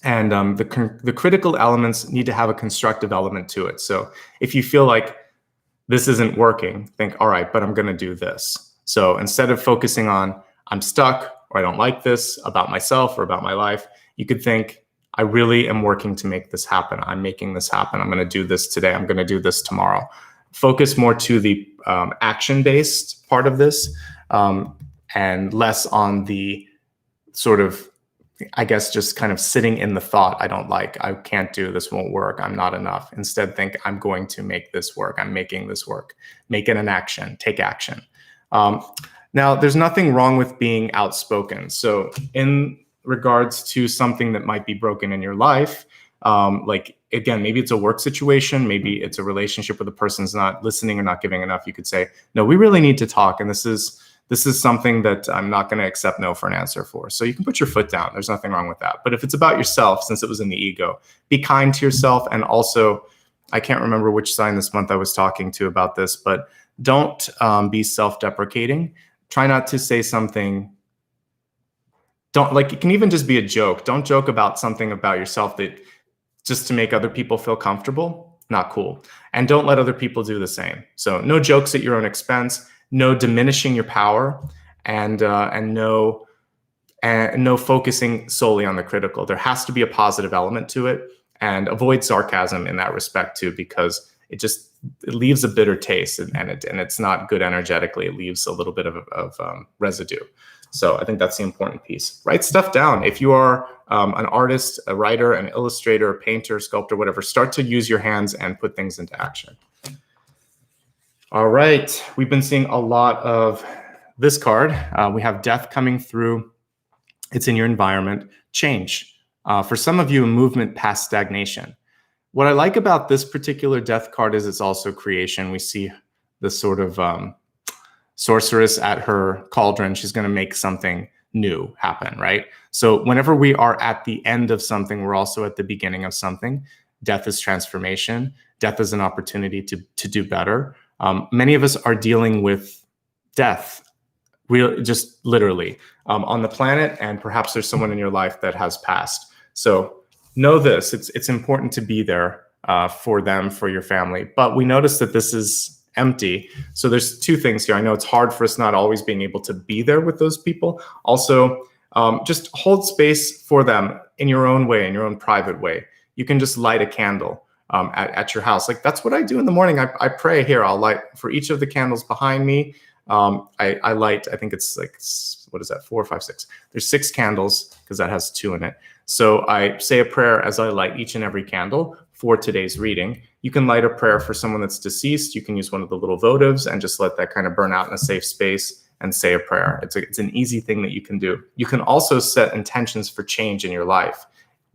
And the critical elements need to have a constructive element to it. So if you feel like this isn't working, think, all right, but I'm going to do this. So instead of focusing on I'm stuck or I don't like this about myself or about my life, you could think, I really am working to make this happen. I'm making this happen. I'm going to do this today. I'm going to do this tomorrow. Focus more to the action-based part of this and less on the sort of, I guess, just kind of sitting in the thought, I don't like, I can't do, this won't work, I'm not enough. Instead, think, I'm going to make this work. I'm making this work. Make it an action. Take action. Now, there's nothing wrong with being outspoken. So in regards to something that might be broken in your life, like, again, maybe it's a work situation, maybe it's a relationship where the person's not listening or not giving enough, you could say, no, we really need to talk. And this is something that I'm not going to accept no for an answer for. So you can put your foot down. There's nothing wrong with that. But if it's about yourself, since it was in the ego, be kind to yourself. And also, I can't remember which sign this month I was talking to about this, but don't be self-deprecating. Try not to say something. Don't, like, it can even just be a joke. Don't joke about something about yourself that just to make other people feel comfortable. Not cool. And don't let other people do the same. So no jokes at your own expense. No diminishing your power, and no focusing solely on the critical. There has to be a positive element to it, and avoid sarcasm in that respect too, because it leaves a bitter taste, and it's not good energetically. It leaves a little bit of residue. So I think that's the important piece. Write stuff down. If you are an artist, a writer, an illustrator, a painter, sculptor, whatever, start to use your hands and put things into action. All right, we've been seeing a lot of this card. We have death coming through. It's in your environment. Change. For some of you, a movement past stagnation. What I like about this particular death card is it's also creation. We see this sort of sorceress at her cauldron. She's going to make something new happen, right? So whenever we are at the end of something, we're also at the beginning of something. Death is transformation. Death is an opportunity to do better. Many of us are dealing with death, just literally, on the planet, and perhaps there's someone in your life that has passed. So know this, it's important to be there for them, for your family. But we notice that this is empty. So there's two things here. I know it's hard for us not always being able to be there with those people. Also, just hold space for them in your own way, in your own private way. You can just light a candle at your house. Like, that's what I do in the morning. I pray here. I'll light for each of the candles behind me. I light, I think it's like, what is that, 4, 5, 6. There's 6 candles because that has 2 in it. So I say a prayer as I light each and every candle for today's reading. You can light a prayer for someone that's deceased. You can use one of the little votives and just let that kind of burn out in a safe space and say a prayer. It's an easy thing that you can do. You can also set intentions for change in your life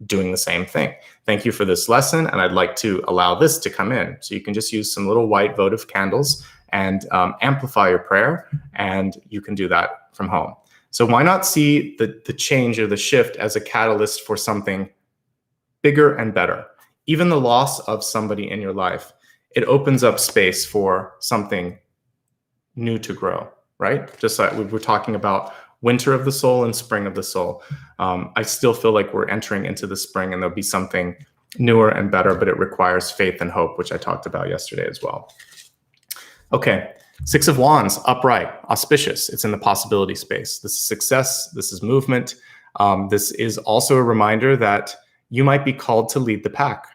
doing the same thing. Thank you for this lesson, and I'd like to allow this to come in. So you can just use some little white votive candles and amplify your prayer, and you can do that from home. So why not see the change or the shift as a catalyst for something bigger and better? Even the loss of somebody in your life, it opens up space for something new to grow, right? Just like we were talking about winter of the soul and spring of the soul. I still feel like we're entering into the spring, and there'll be something newer and better, but it requires faith and hope, which I talked about yesterday as well. Okay, 6 of Wands, upright, auspicious. It's in the possibility space. This is success. This is movement. This is also a reminder that you might be called to lead the pack.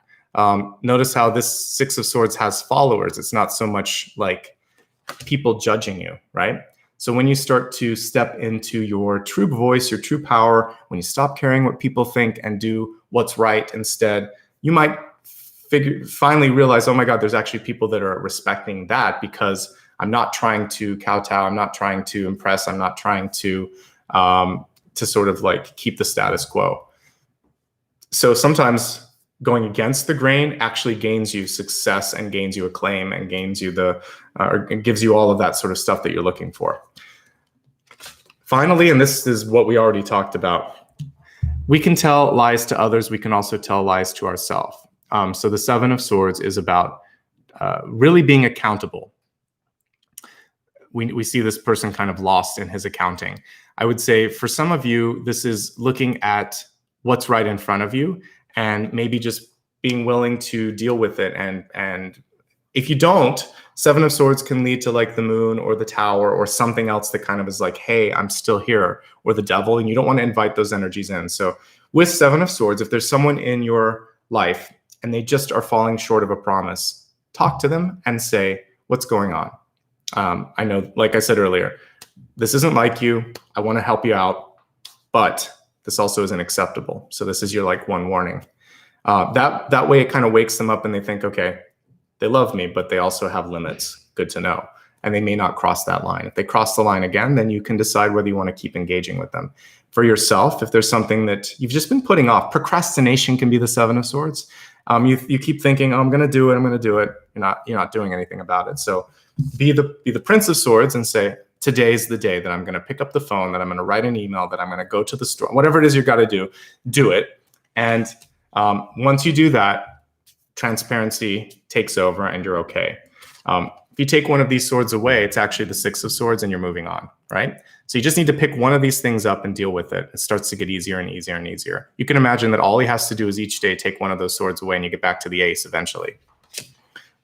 Notice how this 6 of Swords has followers. It's not so much like people judging you, right? So when you start to step into your true voice, your true power, when you stop caring what people think and do what's right instead, you might finally realize, oh my God, there's actually people that are respecting that, because I'm not trying to kowtow, I'm not trying to impress, I'm not trying to sort of like keep the status quo. So sometimes going against the grain actually gains you success and gains you acclaim and gains you or gives you all of that sort of stuff that you're looking for. Finally, and this is what we already talked about, we can tell lies to others. We can also tell lies to ourselves. So the 7 of Swords is about really being accountable. We see this person kind of lost in his accounting. I would say for some of you, this is looking at what's right in front of you and maybe just being willing to deal with it. And if you don't, 7 of Swords can lead to like the Moon or the Tower or something else that kind of is like, hey, I'm still here, or the Devil, and you don't want to invite those energies in. So with 7 of Swords, if there's someone in your life and they just are falling short of a promise, talk to them and say, what's going on? I know, like I said earlier, this isn't like you. I want to help you out, but this also isn't acceptable. So this is your like one warning. That way it kind of wakes them up and they think, okay, they love me, but they also have limits. Good to know. And they may not cross that line. If they cross the line again, then you can decide whether you want to keep engaging with them. For yourself, if there's something that you've just been putting off, procrastination can be the 7 of Swords. You keep thinking, oh, I'm going to do it. I'm going to do it. You're not doing anything about it. So be the Prince of Swords and say, today's the day that I'm going to pick up the phone, that I'm going to write an email, that I'm going to go to the store, whatever it is you got to do it. And once you do that, transparency takes over and you're okay. If you take one of these swords away, it's actually the 6 of Swords and you're moving on, right? So you just need to pick one of these things up and deal with it. It starts to get easier and easier and easier. You can imagine that all he has to do is each day take one of those swords away and you get back to the ace eventually.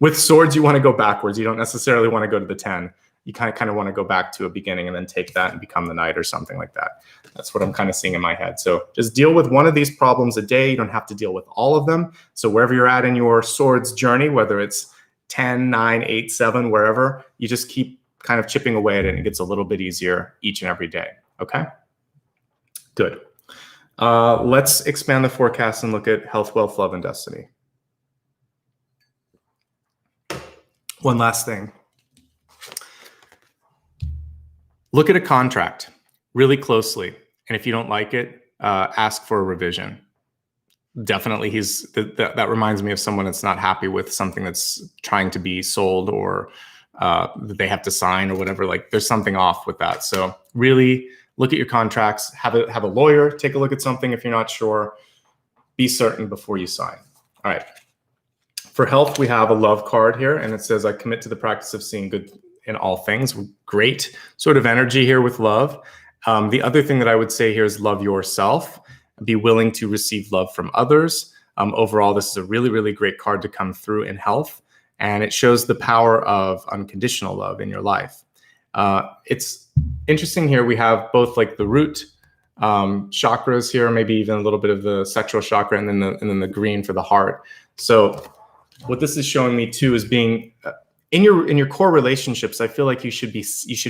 With swords, you want to go backwards. You don't necessarily want to go to the 10. You kind of want to go back to a beginning and then take that and become the knight or something like that. That's what I'm kind of seeing in my head. So just deal with one of these problems a day. You don't have to deal with all of them. So wherever you're at in your swords journey, whether it's 10, 9, 8, 7, wherever, you just keep kind of chipping away at it and it gets a little bit easier each and every day. Okay? Good. Let's expand the forecast and look at health, wealth, love, and destiny. One last thing. Look at a contract really closely. And if you don't like it, ask for a revision. Definitely, that reminds me of someone that's not happy with something that's trying to be sold or that they have to sign or whatever. Like there's something off with that. So really look at your contracts, have a lawyer, take a look at something if you're not sure, be certain before you sign. All right. For health, we have a love card here and it says, I commit to the practice of seeing good in all things. Great sort of energy here with love. The other thing that I would say here is love yourself. Be willing to receive love from others. Overall, this is a really, really great card to come through in health. And it shows the power of unconditional love in your life. It's interesting here. We have both like the root chakras here, maybe even a little bit of the sexual chakra, and then the green for the heart. So what this is showing me too is being in your core relationships. I feel like you should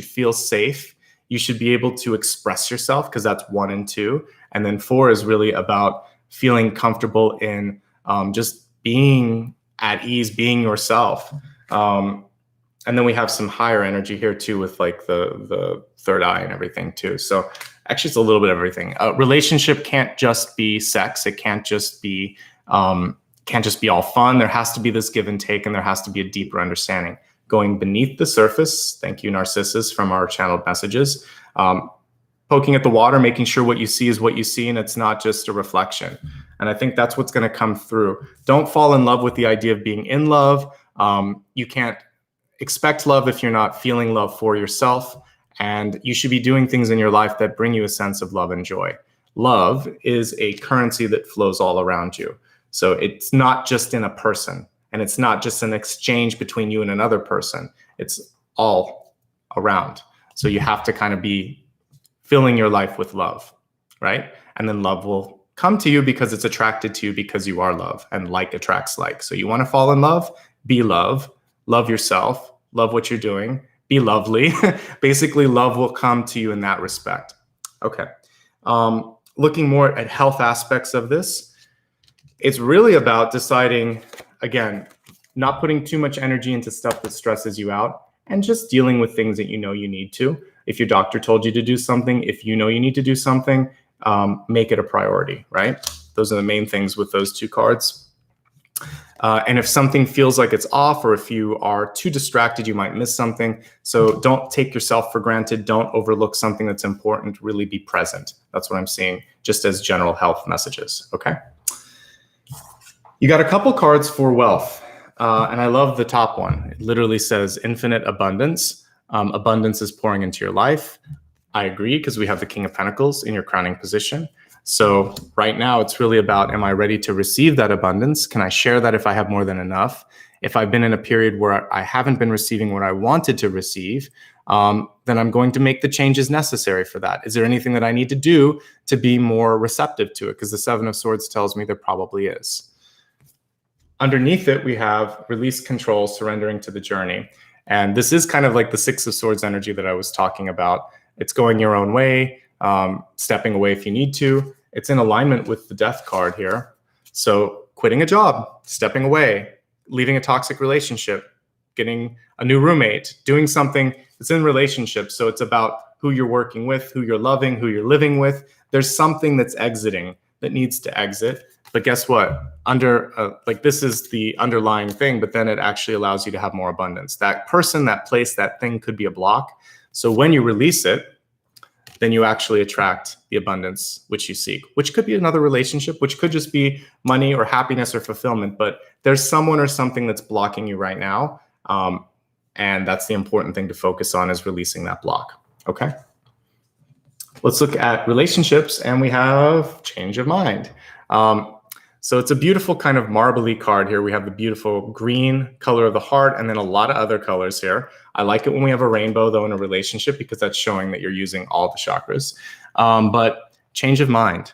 feel safe. You should be able to express yourself, because that's 1 and 2. And then 4 is really about feeling comfortable in just being at ease, being yourself. And then we have some higher energy here too, with like the third eye and everything too. So actually it's a little bit of everything. Relationship can't just be sex. It can't just be all fun. There has to be this give and take, and there has to be a deeper understanding. Going beneath the surface, thank you, Narcissus, from our channeled messages. Poking at the water, making sure what you see is what you see, and it's not just a reflection. And I think that's what's going to come through. Don't fall in love with the idea of being in love. You can't expect love if you're not feeling love for yourself. And you should be doing things in your life that bring you a sense of love and joy. Love is a currency that flows all around you. So it's not just in a person, and it's not just an exchange between you and another person. It's all around. So you have to kind of be filling your life with love, right? And then love will come to you because it's attracted to you, because you are love, and like attracts like. So you want to fall in love, be love yourself, love what you're doing, be lovely. Basically, love will come to you in that respect. Okay. Looking more at health aspects of this, it's really about deciding, again, not putting too much energy into stuff that stresses you out, and just dealing with things that you know you need to. If your doctor told you to do something, if you know you need to do something, make it a priority, right? Those are the main things with those 2 cards. And if something feels like it's off, or if you are too distracted, you might miss something. So don't take yourself for granted. Don't overlook something that's important. Really be present. That's what I'm seeing, just as general health messages, okay? You got a couple cards for wealth, and I love the top one. It literally says infinite abundance. Abundance is pouring into your life. I agree, because we have the King of Pentacles in your crowning position. So right now it's really about, am I ready to receive that abundance? Can I share that if I have more than enough? If I've been in a period where I haven't been receiving what I wanted to receive, then I'm going to make the changes necessary for that. Is there anything that I need to do to be more receptive to it? Because the 7 of Swords tells me there probably is. Underneath it, we have release, control, surrendering to the journey. And this is kind of like the 6 of Swords energy that I was talking about. It's going your own way, stepping away if you need to. It's in alignment with the Death card here. So quitting a job, stepping away, leaving a toxic relationship, getting a new roommate, doing something that's in relationship. So it's about who you're working with, who you're loving, who you're living with. There's something that's exiting, that needs to exit. But guess what? Like this is the underlying thing, but then it actually allows you to have more abundance. That person, that place, that thing could be a block. So when you release it, then you actually attract the abundance which you seek, which could be another relationship, which could just be money or happiness or fulfillment. But there's someone or something that's blocking you right now. And that's the important thing to focus on, is releasing that block. Okay. Let's look at relationships, and we have change of mind. So it's a beautiful kind of marbly card here. We have the beautiful green color of the heart, and then a lot of other colors here. I like it when we have a rainbow, though, in a relationship, because that's showing that you're using all the chakras. But change of mind.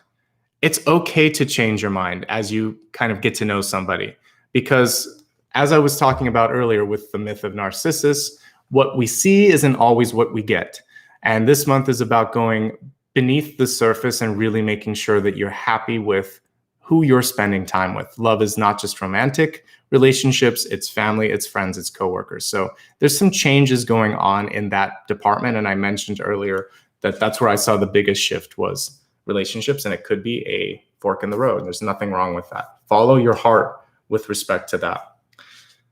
It's okay to change your mind as you kind of get to know somebody. Because as I was talking about earlier with the myth of Narcissus, what we see isn't always what we get. And this month is about going beneath the surface and really making sure that you're happy with who you're spending time with. Love is not just romantic relationships, it's family, it's friends, it's coworkers. So there's some changes going on in that department. And I mentioned earlier that that's where I saw the biggest shift was relationships, and it could be a fork in the road. There's nothing wrong with that. Follow your heart with respect to that.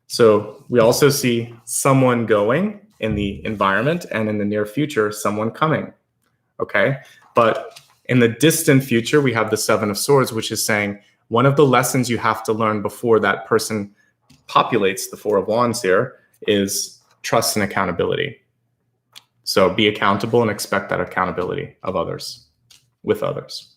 So we also see someone going in the environment, and in the near future, someone coming, okay? But in the distant future, we have the 7 of Swords, which is saying one of the lessons you have to learn before that person populates the 4 of Wands here is trust and accountability. So be accountable and expect that accountability of others, with others.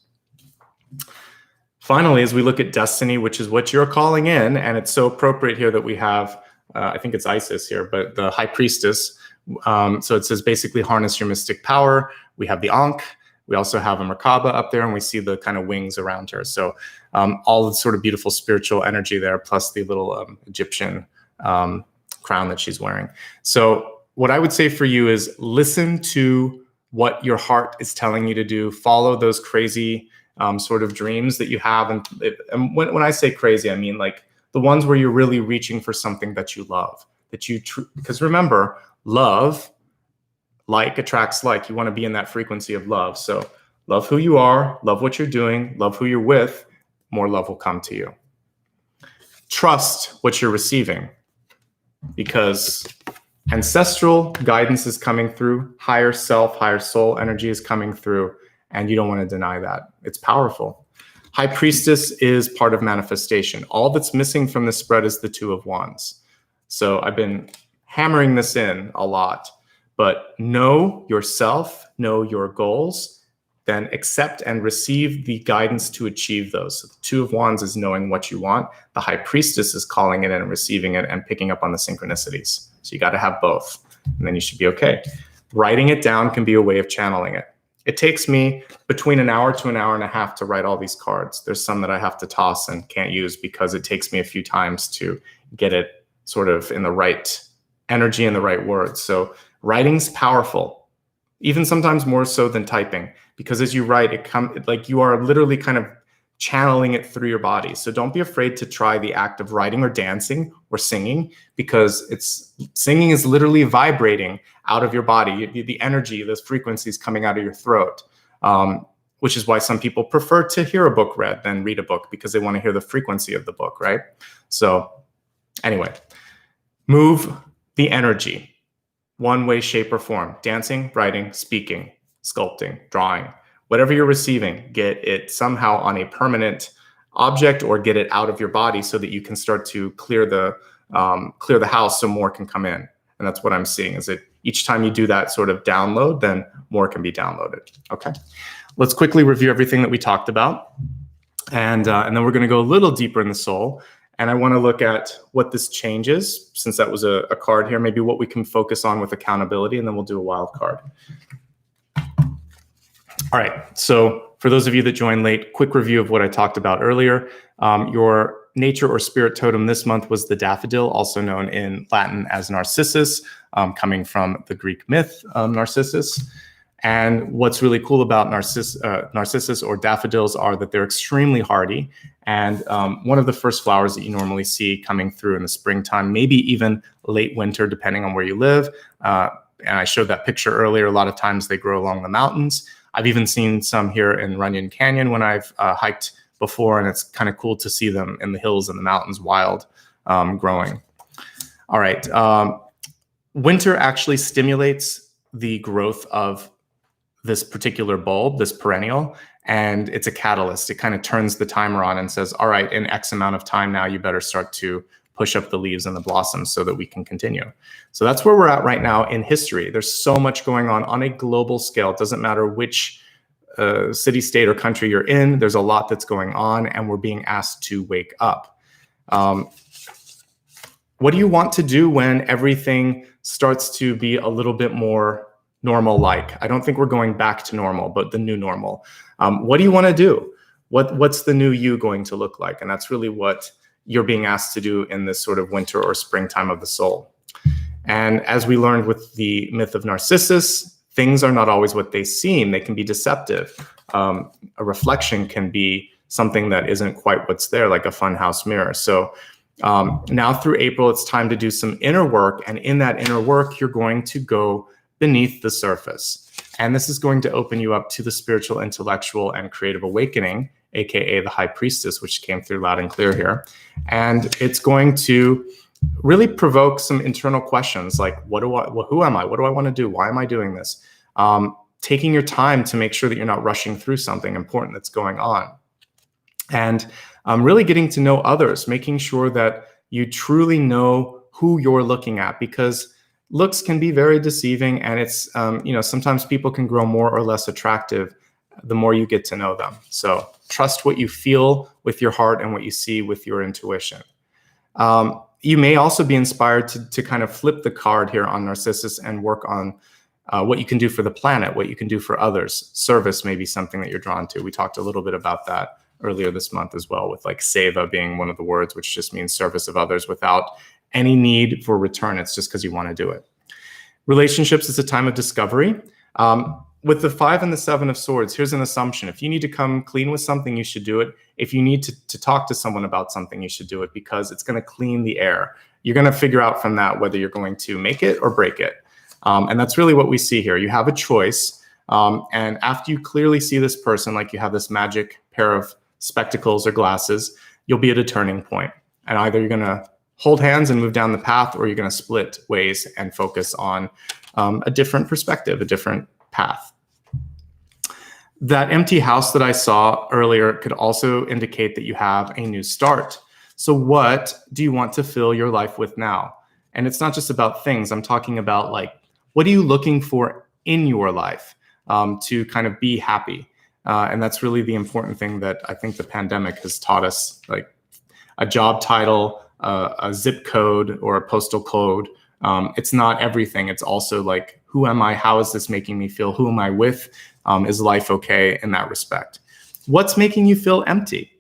Finally, as we look at destiny, which is what you're calling in, and it's so appropriate here that we have, I think it's Isis here, but the High Priestess. So it says basically harness your mystic power. We have the Ankh. We also have a Merkaba up there, and we see the kind of wings around her. So all the sort of beautiful spiritual energy there, plus the little Egyptian crown that she's wearing. So what I would say for you is listen to what your heart is telling you to do. Follow those crazy sort of dreams that you have. And when I say crazy, I mean like the ones where you're really reaching for something that you love, because remember, love, like attracts like. You want to be in that frequency of love. So love who you are, love what you're doing, love who you're with, more love will come to you. Trust what you're receiving, because ancestral guidance is coming through, higher self, higher soul energy is coming through, and you don't want to deny that. It's powerful. High Priestess is part of manifestation. All that's missing from this spread is the Two of Wands. So I've been hammering this in a lot, but know yourself, know your goals, then accept and receive the guidance to achieve those. So the Two of Wands is knowing what you want. The High Priestess is calling it in and receiving it and picking up on the synchronicities. So you got to have both, and then you should be okay. Writing it down can be a way of channeling it. It takes me between an hour to an hour and a half to write all these cards. There's some that I have to toss and can't use because it takes me a few times to get it sort of in the right energy and the right words. So writing's powerful, even sometimes more so than typing, because as you write, like you are literally kind of channeling it through your body. So don't be afraid to try the act of writing or dancing or singing, because singing is literally vibrating out of your body. The energy, those frequencies coming out of your throat, which is why some people prefer to hear a book read than read a book, because they want to hear the frequency of the book, right? So anyway, move the energy one way, shape, or form. Dancing, writing, speaking, sculpting, drawing. Whatever you're receiving, get it somehow on a permanent object or get it out of your body so that you can start to clear the house so more can come in. And that's what I'm seeing, is that each time you do that sort of download, then more can be downloaded. Okay, let's quickly review everything that we talked about. And then we're going to go a little deeper in the soul. And I want to look at what this changes, since that was a card here, maybe what we can focus on with accountability, and then we'll do a wild card. All right, so for those of you that joined late, quick review of what I talked about earlier. Your nature or spirit totem this month was the daffodil, also known in Latin as Narcissus, coming from the Greek myth Narcissus. And what's really cool about Narcissus or daffodils are that they're extremely hardy. And one of the first flowers that you normally see coming through in the springtime, maybe even late winter, depending on where you live. And I showed that picture earlier. A lot of times they grow along the mountains. I've even seen some here in Runyon Canyon when I've hiked before, and it's kind of cool to see them in the hills and the mountains wild growing. All right. Winter actually stimulates the growth of this particular bulb, this perennial, and it's a catalyst. It kind of turns the timer on and says, all right, in X amount of time now, you better start to push up the leaves and the blossoms so that we can continue. So that's where we're at right now in history. There's so much going on a global scale. It doesn't matter which city, state, or country you're in. There's a lot that's going on, and we're being asked to wake up. What do you want to do when everything starts to be a little bit more normal-like? I don't think we're going back to normal, but the new normal. What do you want to do? What's the new you going to look like? And that's really what you're being asked to do in this sort of winter or springtime of the soul. And as we learned with the myth of Narcissus, things are not always what they seem. They can be deceptive. A reflection can be something that isn't quite what's there, like a funhouse mirror. So now through April, it's time to do some inner work. And in that inner work, you're going to go beneath the surface. And this is going to open you up to the spiritual, intellectual, and creative awakening, aka the High Priestess, which came through loud and clear here. And it's going to really provoke some internal questions like, who am I? What do I want to do? Why am I doing this? Taking your time to make sure that you're not rushing through something important that's going on. And really getting to know others, making sure that you truly know who you're looking at, because looks can be very deceiving, and it's, sometimes people can grow more or less attractive the more you get to know them. So trust what you feel with your heart and what you see with your intuition. You may also be inspired to kind of flip the card here on Narcissus and work on what you can do for the planet, what you can do for others. Service may be something that you're drawn to. We talked a little bit about that earlier this month as well, with like seva being one of the words, which just means service of others without any need for return. It's just because you want to do it. Relationships is a time of discovery. With the 5 and the 7 of swords, here's an assumption. If you need to come clean with something, you should do it. If you need to talk to someone about something, you should do it, because it's going to clean the air. You're going to figure out from that whether you're going to make it or break it. And that's really what we see here. You have a choice. And after you clearly see this person, like you have this magic pair of spectacles or glasses, you'll be at a turning point. And either you're going to hold hands and move down the path, or you're going to split ways and focus on a different perspective, a different path. That empty house that I saw earlier could also indicate that you have a new start. So what do you want to fill your life with now? And it's not just about things. I'm talking about, like, what are you looking for in your life to kind of be happy? And that's really the important thing that I think the pandemic has taught us. Like, a job title, a zip code, or a postal code. It's not everything. It's also like, who am I? How is this making me feel? Who am I with? Is life okay in that respect? What's making you feel empty?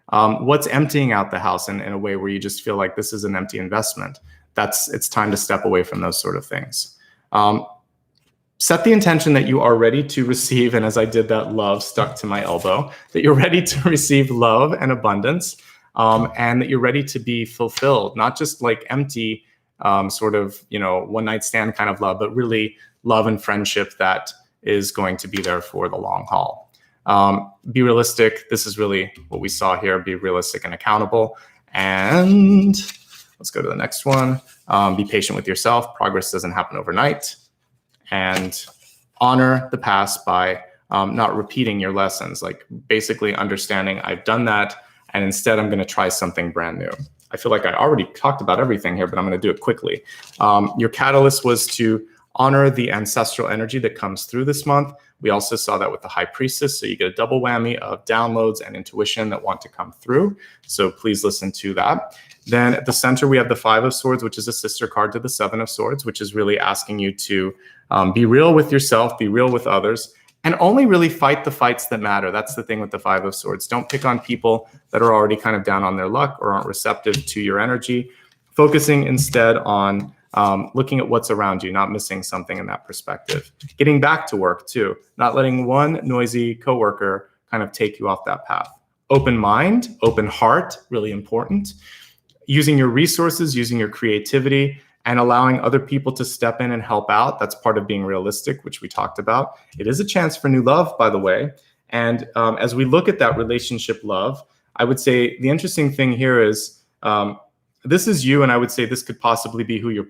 What's emptying out the house in a way where you just feel like this is an empty investment? It's time to step away from those sort of things. Set the intention that you are ready to receive, and as I did that, love stuck to my elbow, that you're ready to receive love and abundance, and that you're ready to be fulfilled, not just like empty, sort of, one night stand kind of love, but really love and friendship that is going to be there for the long haul. Be realistic. This is really what we saw here. Be realistic and accountable. And let's go to the next one. Be patient with yourself. Progress doesn't happen overnight. And honor the past by not repeating your lessons, like basically understanding I've done that, and instead I'm going to try something brand new. I feel like I already talked about everything here, but I'm going to do it quickly. Your catalyst was to honor the ancestral energy that comes through this month. We also saw that with the High Priestess, so you get a double whammy of downloads and intuition that want to come through. So please listen to that. Then at the center, we have the 5 of Swords, which is a sister card to the 7 of Swords, which is really asking you to be real with yourself, be real with others, and only really fight the fights that matter. That's the thing with the 5 of Swords. Don't pick on people that are already kind of down on their luck or aren't receptive to your energy. Focusing instead on looking at what's around you, not missing something in that perspective. Getting back to work too, not letting one noisy coworker kind of take you off that path. Open mind, open heart, really important. Using your resources, using your creativity, and allowing other people to step in and help out. That's part of being realistic, which we talked about. It is a chance for new love, by the way. And as we look at that relationship love, I would say the interesting thing here is, this is you, and I would say this could possibly be who you're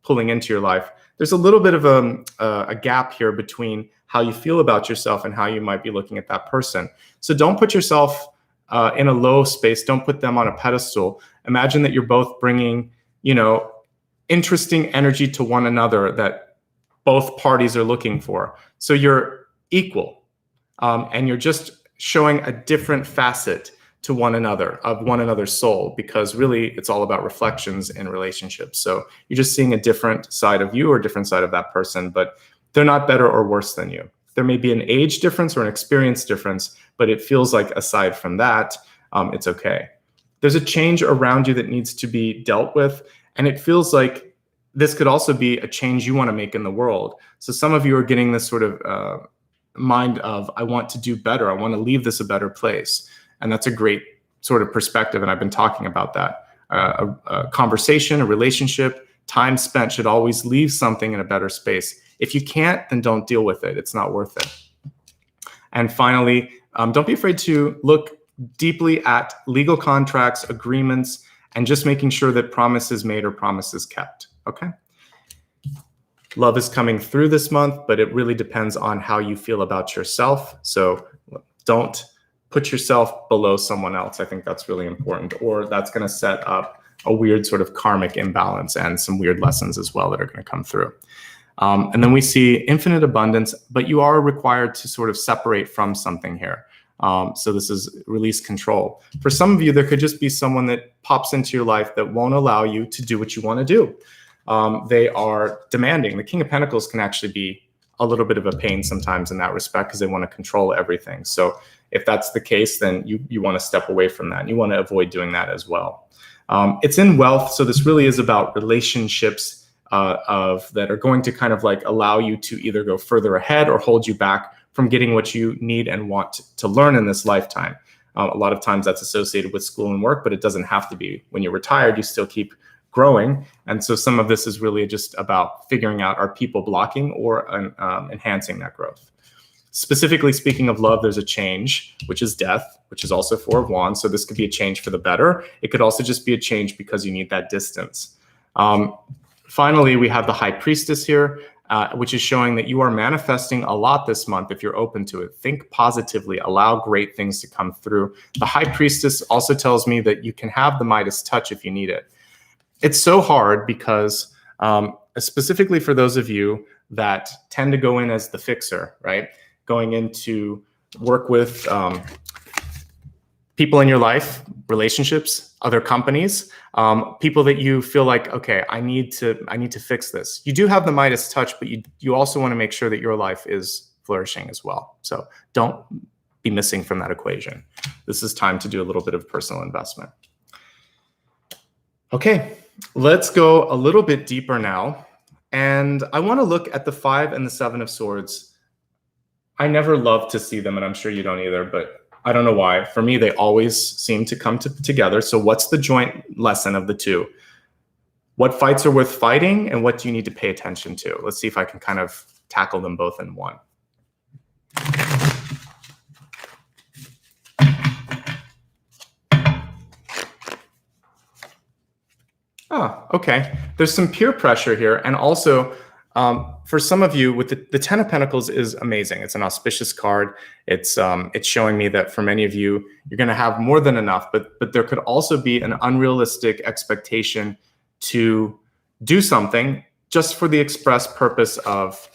pulling into your life. There's a little bit of a gap here between how you feel about yourself and how you might be looking at that person. So don't put yourself in a low space. Don't put them on a pedestal. Imagine that you're both bringing, interesting energy to one another that both parties are looking for. So you're equal, and you're just showing a different facet to one another, of one another's soul, because really it's all about reflections in relationships. So you're just seeing a different side of you or a different side of that person, but they're not better or worse than you. There may be an age difference or an experience difference, but it feels like aside from that, it's okay. There's a change around you that needs to be dealt with, and it feels like this could also be a change you want to make in the world. So some of you are getting this sort of mind of, I want to do better. I want to leave this a better place. And that's a great sort of perspective. And I've been talking about that. A conversation, a relationship, time spent should always leave something in a better space. If you can't, then don't deal with it. It's not worth it. And finally, don't be afraid to look deeply at legal contracts, agreements, and just making sure that promises made or promises kept. Okay? Love is coming through this month, but it really depends on how you feel about yourself. So don't put yourself below someone else. I think that's really important, or that's going to set up a weird sort of karmic imbalance and some weird lessons as well that are going to come through. And then we see infinite abundance, but you are required to sort of separate from something here. So this is release control. For some of you, there could just be someone that pops into your life that won't allow you to do what you want to do. They are demanding. The King of Pentacles can actually be a little bit of a pain sometimes in that respect because they want to control everything. So if that's the case, then you want to step away from that. And you want to avoid doing that as well. It's in wealth. So this really is about relationships that are going to kind of like allow you to either go further ahead or hold you back from getting what you need and want to learn in this lifetime. A lot of times that's associated with school and work, but it doesn't have to be. When you're retired, you still keep growing. And so some of this is really just about figuring out, are people blocking or enhancing that growth? Specifically speaking of love, there's a change, which is death, which is also Four of Wands. So this could be a change for the better. It could also just be a change because you need that distance. Finally, we have the High Priestess here, which is showing that you are manifesting a lot this month if you're open to it. Think positively, allow great things to come through. The High Priestess also tells me that you can have the Midas touch if you need it. It's so hard because specifically for those of you that tend to go in as the fixer, right? Going in to work with people in your life, relationships, other companies, people that you feel like, okay, I need to fix this. You do have the Midas touch, but you also want to make sure that your life is flourishing as well. So don't be missing from that equation. This is time to do a little bit of personal investment. Okay, let's go a little bit deeper now. And I want to look at the 5 and the 7 of Swords. I never love to see them, and I'm sure you don't either, but I don't know why. For me, they always seem to come together. So what's the joint lesson of the two? What fights are worth fighting, and what do you need to pay attention to? Let's see if I can kind of tackle them both in one. Oh, okay. There's some peer pressure here. And also, for some of you, with the 10 of Pentacles is amazing. It's an auspicious card. It's showing me that for many of you, you're going to have more than enough, but there could also be an unrealistic expectation to do something just for the express purpose of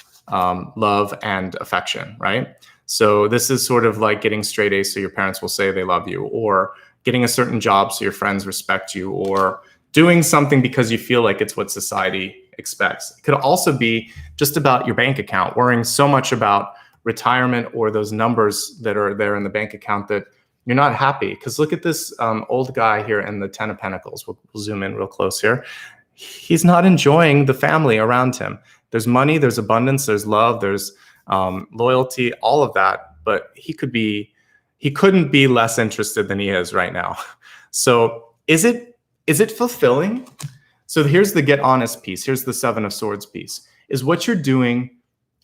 love and affection, right? So this is sort of like getting straight A's so your parents will say they love you, or getting a certain job so your friends respect you, or doing something because you feel like it's what society expects. It could also be just about your bank account, worrying so much about retirement or those numbers that are there in the bank account that you're not happy. Because look at this old guy here in the 10 of Pentacles. We'll zoom in real close here. He's not enjoying the family around him. There's money, there's abundance, there's love, there's loyalty, all of that. But he couldn't be less interested than he is right now. So is it fulfilling? So here's the get honest piece. Here's the 7 of Swords piece. Is what you're doing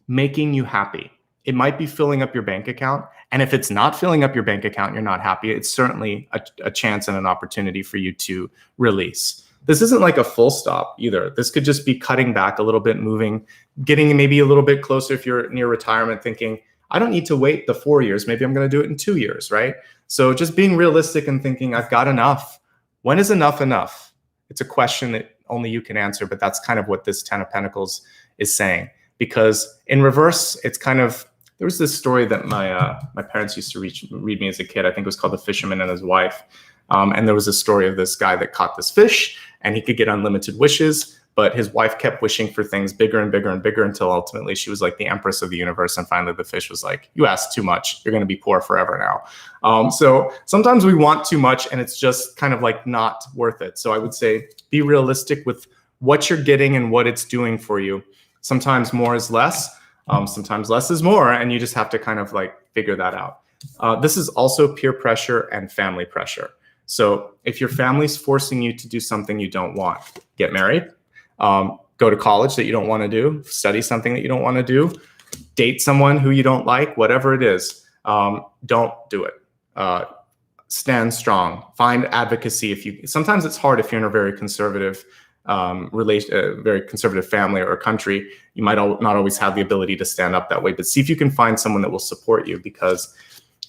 making you happy? It might be filling up your bank account. And if it's not filling up your bank account, you're not happy. It's certainly a chance and an opportunity for you to release. This isn't like a full stop either. This could just be cutting back a little bit, moving, getting maybe a little bit closer if you're near retirement, thinking, I don't need to wait the 4 years. Maybe I'm going to do it in 2 years, right? So just being realistic and thinking, I've got enough. When is enough enough? It's a question that only you can answer, but that's kind of what this 10 of Pentacles is saying. Because in reverse, it's kind of, there was this story that my parents used to read me as a kid. I think it was called The Fisherman and His Wife. And there was a story of this guy that caught this fish, and he could get unlimited wishes, but his wife kept wishing for things bigger and bigger and bigger until ultimately she was like the empress of the universe. And finally the fish was like, you asked too much. You're going to be poor forever now. So sometimes we want too much and it's just kind of like not worth it. So I would say be realistic with what you're getting and what it's doing for you. Sometimes more is less. Sometimes less is more. And you just have to kind of like figure that out. This is also peer pressure and family pressure. So if your family's forcing you to do something you don't want, get married, go to college that you don't want to do, study something that you don't want to do, date someone who you don't like, whatever it is, don't do it. Stand strong. Find advocacy. Sometimes it's hard if you're in a very conservative very conservative family or country. You might not always have the ability to stand up that way, but see if you can find someone that will support you, because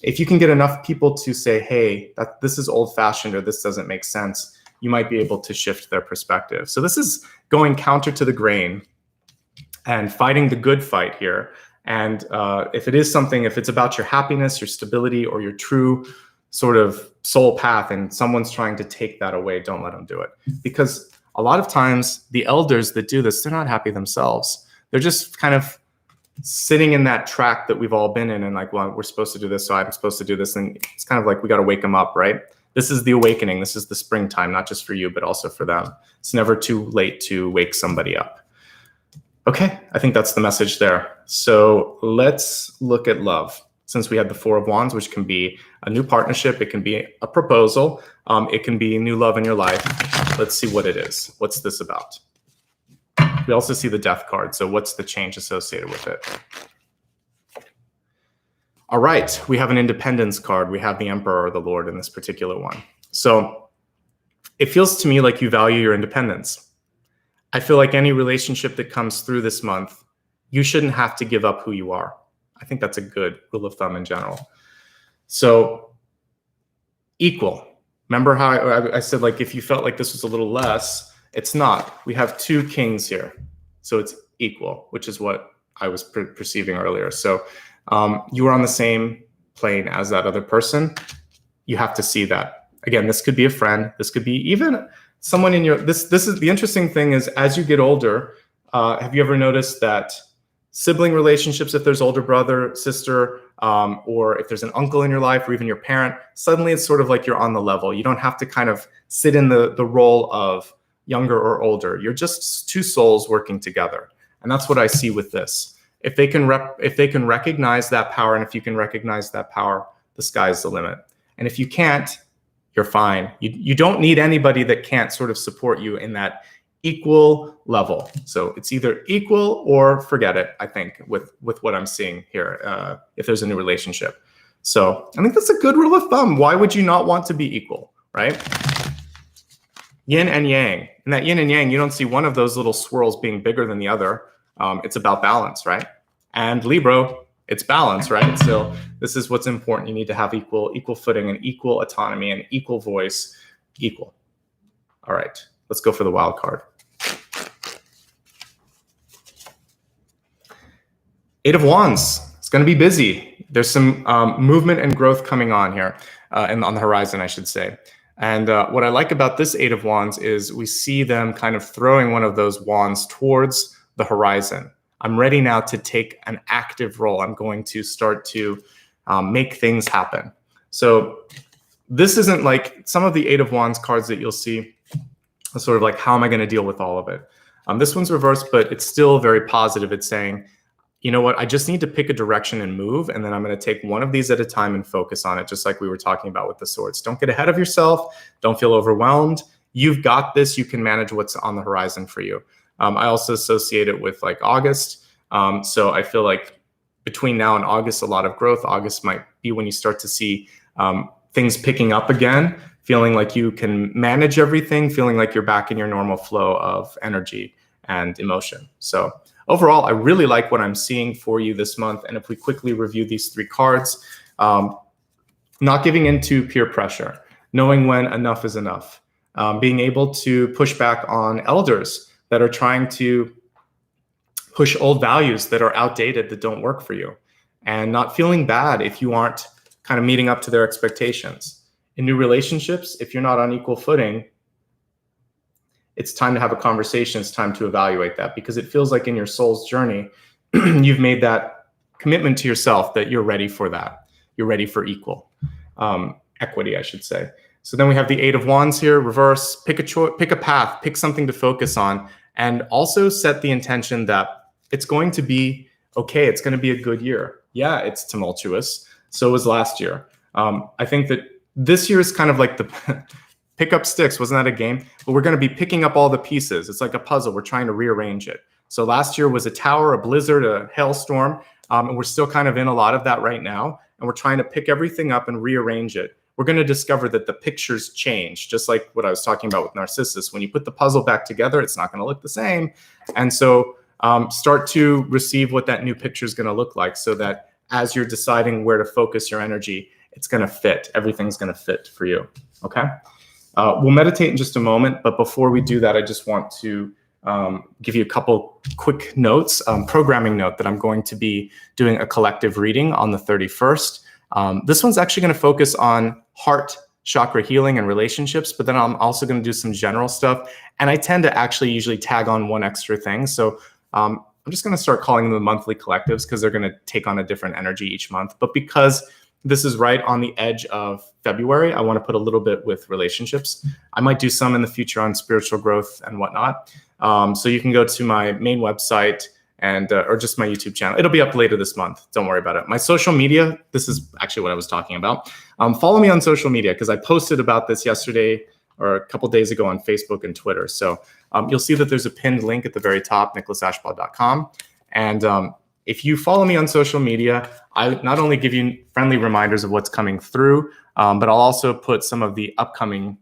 if you can get enough people to say, hey, this is old-fashioned or this doesn't make sense, you might be able to shift their perspective. So this is going counter to the grain and fighting the good fight here. And if it's about your happiness, your stability, or your true sort of soul path, and someone's trying to take that away, don't let them do it. Because a lot of times the elders that do this, they're not happy themselves. They're just kind of sitting in that track that we've all been in and like, well, we're supposed to do this, so I'm supposed to do this. And it's kind of like, we got to wake them up, right? This is the awakening. This is the springtime, not just for you, but also for them. It's never too late to wake somebody up. Okay, I think that's the message there. So let's look at love. Since we had the Four of Wands, which can be a new partnership, it can be a proposal, it can be new love in your life. Let's see what it is. What's this about? We also see the Death card. So what's the change associated with it? All right, we have an Independence card. We have the Emperor or the Lord in this particular one. So it feels to me like you value your independence. I feel like any relationship that comes through this month, you shouldn't have to give up who you are. I think that's a good rule of thumb in general. So equal. Remember how I said, like, if you felt like this was a little less, it's not. We have two kings here. So it's equal, which is what I was perceiving earlier. So you are on the same plane as that other person. You have to see that. Again, this could be a friend. This could be even someone in your, this is the interesting thing is, as you get older, have you ever noticed that sibling relationships, if there's older brother, sister, or if there's an uncle in your life, or even your parent, suddenly it's sort of like you're on the level. You don't have to kind of sit in the role of younger or older. You're just two souls working together. And that's what I see with this. If they can recognize that power, and if you can recognize that power, the sky's the limit. And if you can't, you're fine. You don't need anybody that can't sort of support you in that equal level. So it's either equal or forget it, I think, with what I'm seeing here, if there's a new relationship. So I think that's a good rule of thumb. Why would you not want to be equal, right? Yin and yang. In that yin and yang, you don't see one of those little swirls being bigger than the other. It's about balance, right? And Libra, it's balance, right? So this is what's important. You need to have equal footing and equal autonomy and equal voice, equal. All right, let's go for the wild card. Eight of Wands. It's going to be busy. There's some movement and growth coming on here, and on the horizon, I should say. And what I like about this Eight of Wands is we see them kind of throwing one of those wands towards the horizon. I'm ready now to take an active role. I'm going to start to make things happen. So this isn't like some of the Eight of Wands cards that you'll see, sort of like, how am I going to deal with all of it? This one's reversed, but it's still very positive. It's saying, you know what, I just need to pick a direction and move, and then I'm going to take one of these at a time and focus on it, just like we were talking about with the swords. Don't get ahead of yourself. Don't feel overwhelmed. You've got this. You can manage what's on the horizon for you. I also associate it with like August. So I feel like between now and August, a lot of growth. August might be when you start to see things picking up again, feeling like you can manage everything, feeling like you're back in your normal flow of energy and emotion. So overall, I really like what I'm seeing for you this month. And if we quickly review these three cards, not giving into peer pressure, knowing when enough is enough, being able to push back on elders that are trying to push old values that are outdated, that don't work for you, and not feeling bad if you aren't kind of meeting up to their expectations. In new relationships, if you're not on equal footing, it's time to have a conversation. It's time to evaluate that, because it feels like in your soul's journey, you've made that commitment to yourself that you're ready for that. You're ready for equal equity, I should say. So then we have the Eight of Wands here, reverse. Pick a path, pick something to focus on, and also set the intention that it's going to be okay. It's going to be a good year. Yeah, it's tumultuous. So was last year. I think that this year is kind of like the pick up sticks. Wasn't that a game? But we're going to be picking up all the pieces. It's like a puzzle. We're trying to rearrange it. So last year was a tower, a blizzard, a hailstorm. And we're still kind of in a lot of that right now. And we're trying to pick everything up and rearrange it. We're going to discover that the pictures change, just like what I was talking about with Narcissus. When you put the puzzle back together, it's not going to look the same. And so start to receive what that new picture is going to look like, so that as you're deciding where to focus your energy, it's going to fit. Everything's going to fit for you. Okay. We'll meditate in just a moment. But before we do that, I just want to give you a couple quick notes, programming note that I'm going to be doing a collective reading on the 31st. This one's actually going to focus on heart chakra healing and relationships, but then I'm also going to do some general stuff. And I tend to actually usually tag on one extra thing. So I'm I'm just going to start calling them the monthly collectives because they're going to take on a different energy each month. But because this is right on the edge of February, I want to put a little bit with relationships. I might do some in the future on spiritual growth and whatnot. So you can go to my main website and or just my YouTube channel. It'll be up later this month. Don't worry about it. My social media, this is actually what I was talking about. Follow me on social media because I posted about this yesterday or a couple days ago on Facebook and Twitter. So you'll see that there's a pinned link at the very top, nicholasashbaugh.com. And if you follow me on social media, I not only give you friendly reminders of what's coming through, but I'll also put some of the upcoming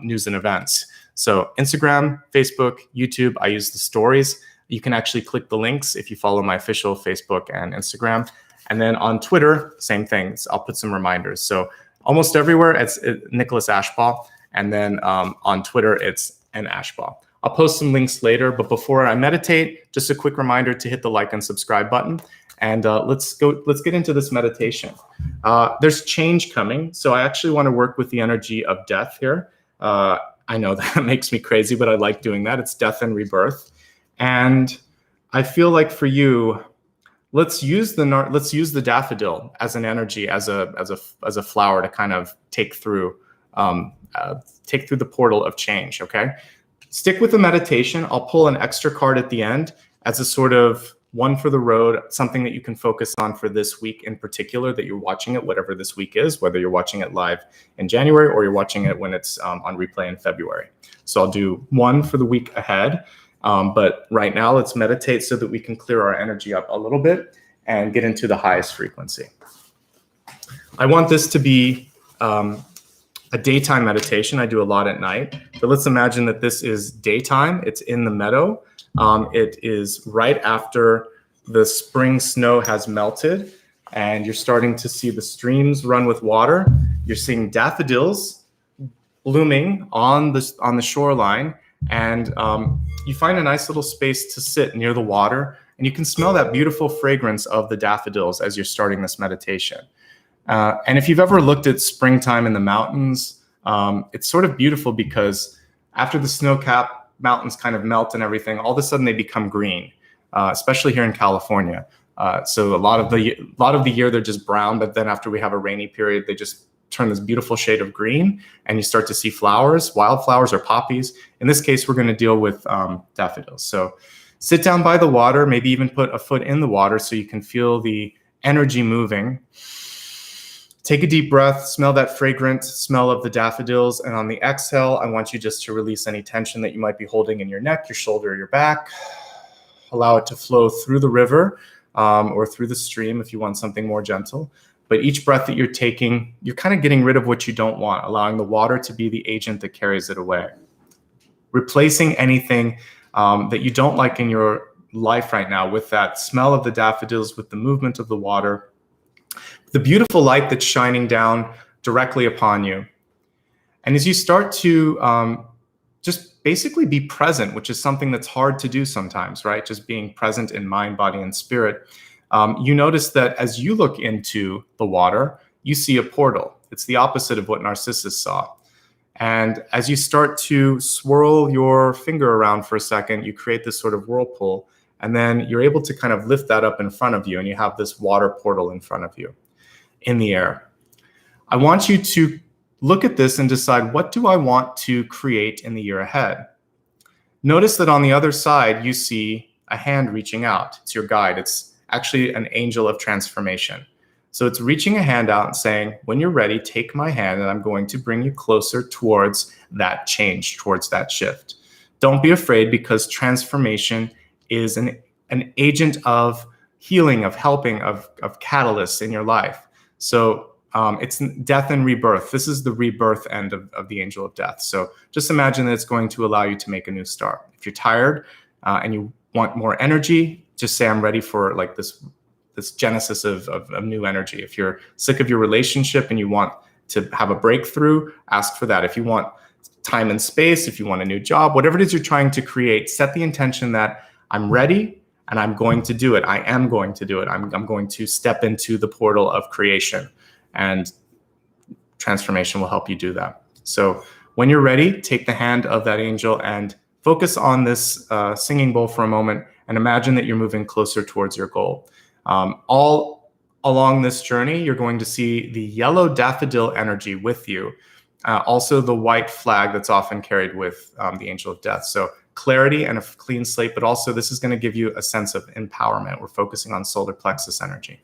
news and events. So Instagram, Facebook, YouTube, I use the stories. You can actually click the links if you follow my official Facebook and Instagram. And then on Twitter, same things. I'll put some reminders. So almost everywhere, it's Nicholas Ashbaugh. And then on Twitter, it's an Ashbaugh. I'll post some links later, but before I meditate, just a quick reminder to hit the like and subscribe button. And let's get into this meditation. There's change coming. So I actually want to work with the energy of death here. I know that makes me crazy, but I like doing that. It's death and rebirth. And I feel like for you, let's use the daffodil as an energy, as a flower to kind of take through the portal of change. Okay. Stick with the meditation. I'll pull an extra card at the end as a sort of one for the road, something that you can focus on for this week in particular that you're watching it, whatever this week is, whether you're watching it live in January or you're watching it when it's on replay in February. So I'll do one for the week ahead. But right now, let's meditate so that we can clear our energy up a little bit and get into the highest frequency. I want this to be a daytime meditation. I do a lot at night, but let's imagine that this is daytime. It's in the meadow. It is right after the spring snow has melted and you're starting to see the streams run with water. You're seeing daffodils blooming on the shoreline, and you find a nice little space to sit near the water, and you can smell that beautiful fragrance of the daffodils as you're starting this meditation. And if you've ever looked at springtime in the mountains, it's sort of beautiful because after the snow-capped mountains kind of melt and everything, all of a sudden they become green, especially here in California. So a lot of the year they're just brown, but then after we have a rainy period, they just turn this beautiful shade of green, and you start to see flowers, wildflowers or poppies. In this case, we're going to deal with daffodils. So sit down by the water, maybe even put a foot in the water so you can feel the energy moving. Take a deep breath, smell that fragrant smell of the daffodils, and on the exhale, I want you just to release any tension that you might be holding in your neck, your shoulder, or your back. Allow it to flow through the river or through the stream if you want something more gentle. But each breath that you're taking, you're kind of getting rid of what you don't want, allowing the water to be the agent that carries it away. Replacing anything that you don't like in your life right now with that smell of the daffodils, with the movement of the water, the beautiful light that's shining down directly upon you. And as you start to just basically be present, which is something that's hard to do sometimes, right? Just being present in mind, body, and spirit. You notice that as you look into the water, you see a portal. It's the opposite of what Narcissus saw. And as you start to swirl your finger around for a second, you create this sort of whirlpool, and then you're able to kind of lift that up in front of you, and you have this water portal in front of you in the air. I want you to look at this and decide, what do I want to create in the year ahead? Notice that on the other side, you see a hand reaching out. It's your guide. It's actually an angel of transformation. So it's reaching a hand out and saying, when you're ready, take my hand and I'm going to bring you closer towards that change, towards that shift. Don't be afraid, because transformation is an agent of healing, of helping, of catalysts in your life. So it's death and rebirth. This is the rebirth end of the angel of death. So just imagine that it's going to allow you to make a new start. If you're tired and you want more energy, just say, I'm ready for like this genesis of new energy. If you're sick of your relationship and you want to have a breakthrough, ask for that. If you want time and space, if you want a new job, whatever it is you're trying to create, set the intention that I'm ready and I'm going to do it. I am going to do it. I'm going to step into the portal of creation, and transformation will help you do that. So when you're ready, take the hand of that angel and focus on this singing bowl for a moment and imagine that you're moving closer towards your goal. All along this journey, you're going to see the yellow daffodil energy with you. Also the white flag that's often carried with the angel of death. So clarity and a clean slate, but also this is going to give you a sense of empowerment. We're focusing on solar plexus energy.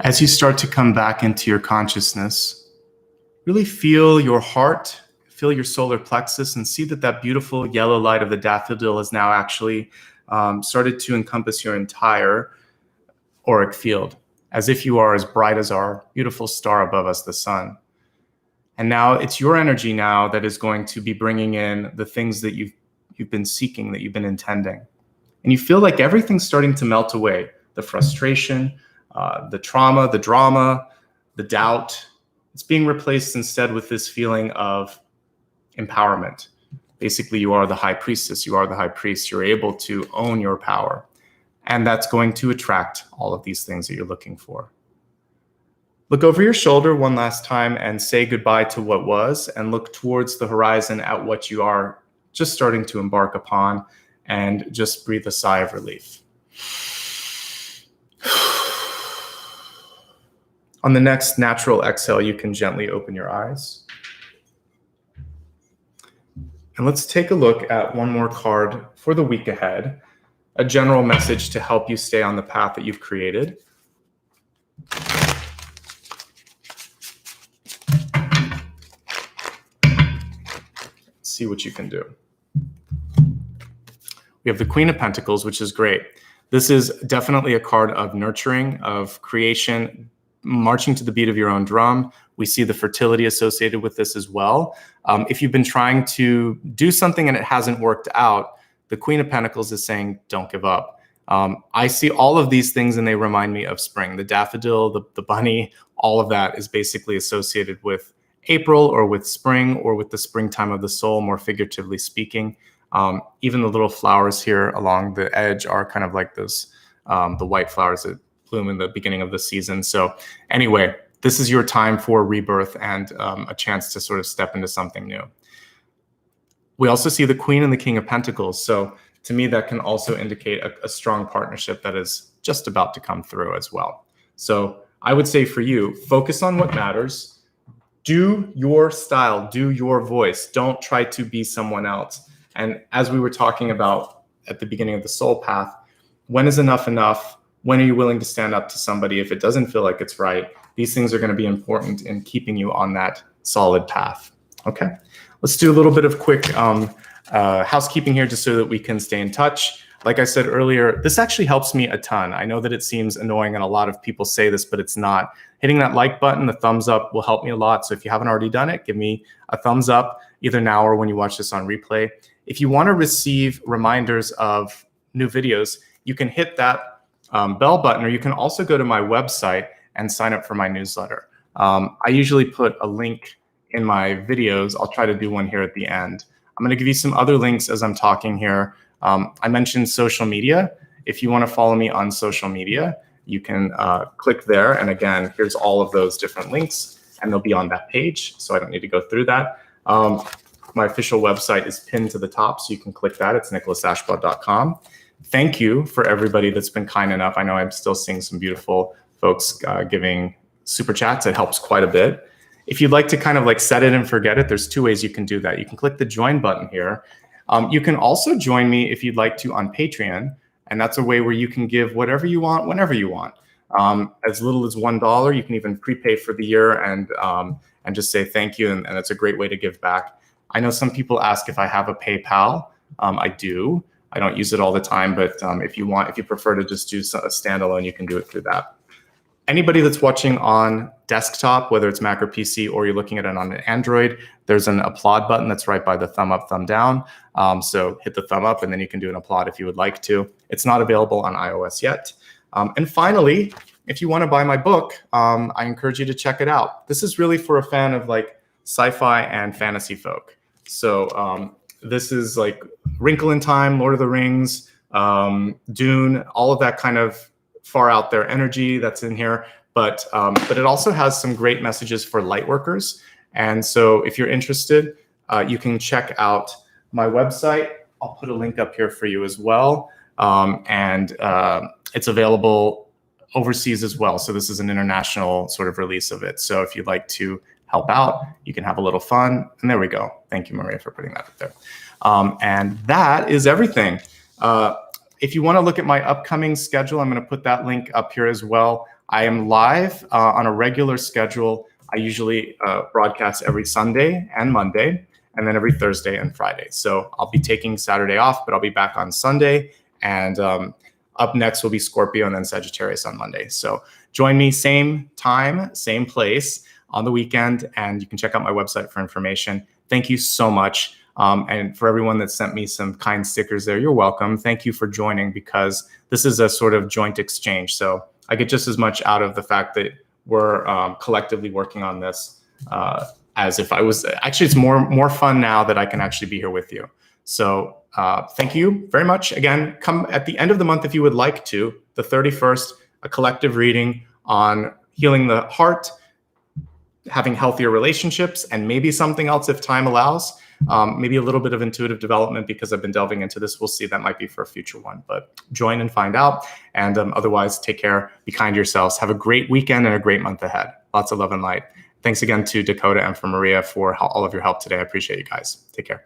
As you start to come back into your consciousness, really feel your heart, feel your solar plexus, and see that that beautiful yellow light of the daffodil has now actually started to encompass your entire auric field, as if you are as bright as our beautiful star above us, the sun. And now it's your energy now that is going to be bringing in the things that you've been seeking, that you've been intending. And you feel like everything's starting to melt away. The frustration, the trauma, the drama, the doubt. It's being replaced instead with this feeling of empowerment. Basically, you are the high priestess. You are the high priest. You're able to own your power. And that's going to attract all of these things that you're looking for. Look over your shoulder one last time and say goodbye to what was, and look towards the horizon at what you are just starting to embark upon, and just breathe a sigh of relief. On the next natural exhale, you can gently open your eyes. And let's take a look at one more card for the week ahead, a general message to help you stay on the path that you've created. See what you can do. We have the Queen of Pentacles, which is great. This is definitely a card of nurturing, of creation, marching to the beat of your own drum. We see the fertility associated with this as well. If you've been trying to do something and it hasn't worked out, the Queen of Pentacles is saying, don't give up. I see all of these things and they remind me of spring. The daffodil, the bunny, all of that is basically associated with April or with spring or with the springtime of the soul, more figuratively speaking. Even the little flowers here along the edge are kind of like those, the white flowers that bloom in the beginning of the season. So anyway, this is your time for rebirth and a chance to sort of step into something new. We also see the Queen and the King of Pentacles. So to me, that can also indicate a strong partnership that is just about to come through as well. So I would say for you, focus on what matters. Do your style, do your voice. Don't try to be someone else. And as we were talking about at the beginning of the soul path, when is enough enough? When are you willing to stand up to somebody if it doesn't feel like it's right? These things are going to be important in keeping you on that solid path. Okay, let's do a little bit of quick housekeeping here just so that we can stay in touch. Like I said earlier, this actually helps me a ton. I know that it seems annoying and a lot of people say this, but it's not. Hitting that like button, the thumbs up will help me a lot. So if you haven't already done it, give me a thumbs up either now or when you watch this on replay. If you want to receive reminders of new videos, you can hit that bell button, or you can also go to my website and sign up for my newsletter. I usually put a link in my videos. I'll try to do one here at the end. I'm going to give you some other links as I'm talking here. I mentioned social media. If you want to follow me on social media, you can click there. And again, here's all of those different links. and they'll be on that page, so I don't need to go through that. My official website is pinned to the top, so you can click that. It's nicholasashbaugh.com. Thank you for everybody that's been kind enough. I know I'm still seeing some beautiful folks giving super chats. It helps quite a bit. If you'd like to kind of like set it and forget it, there's two ways you can do that. You can click the join button here. You can also join me if you'd like to on Patreon, and that's a way where you can give whatever you want, whenever you want. As little as $1. You can even prepay for the year and just say thank you, and it's a great way to give back. I know some people ask if I have a PayPal. I do. I don't use it all the time, but if you prefer to just do a standalone, you can do it through that. Anybody that's watching on desktop, whether it's Mac or PC, or you're looking at it on an Android, there's an applaud button that's right by the thumb up, thumb down. So hit the thumb up, and then you can do an applaud if you would like to. It's not available on iOS yet. And finally, if you want to buy my book, I encourage you to check it out. This is really for a fan of like sci-fi and fantasy folk. So this is like Wrinkle in Time, Lord of the Rings, Dune, all of that kind of far out there energy that's in here. But it also has some great messages for light workers. And so if you're interested, you can check out my website. I'll put a link up here for you as well. It's available overseas as well. So this is an international sort of release of it. So if you'd like to help out, you can have a little fun. And there we go. Thank you, Maria, for putting that up there. And that is everything. If you want to look at my upcoming schedule, I'm going to put that link up here as well. I am live on a regular schedule. I usually broadcast every Sunday and Monday, and then every Thursday and Friday. So I'll be taking Saturday off, but I'll be back on Sunday. And up next will be Scorpio and then Sagittarius on Monday. So join me same time, same place on the weekend, and you can check out my website for information. Thank you so much. And for everyone that sent me some kind stickers there, you're welcome. Thank you for joining, because this is a sort of joint exchange. So I get just as much out of the fact that we're collectively working on this as if I was. Actually, it's more fun now that I can actually be here with you. So thank you very much. Again, come at the end of the month if you would like to, the 31st, a collective reading on healing the heart, having healthier relationships, and maybe something else if time allows. Maybe a little bit of intuitive development, because I've been delving into this. We'll see. That might be for a future one, but join and find out. And otherwise, take care, be kind to yourselves. Have a great weekend and a great month ahead. Lots of love and light. Thanks again to Dakota and for Maria for all of your help today. I appreciate you guys. Take care.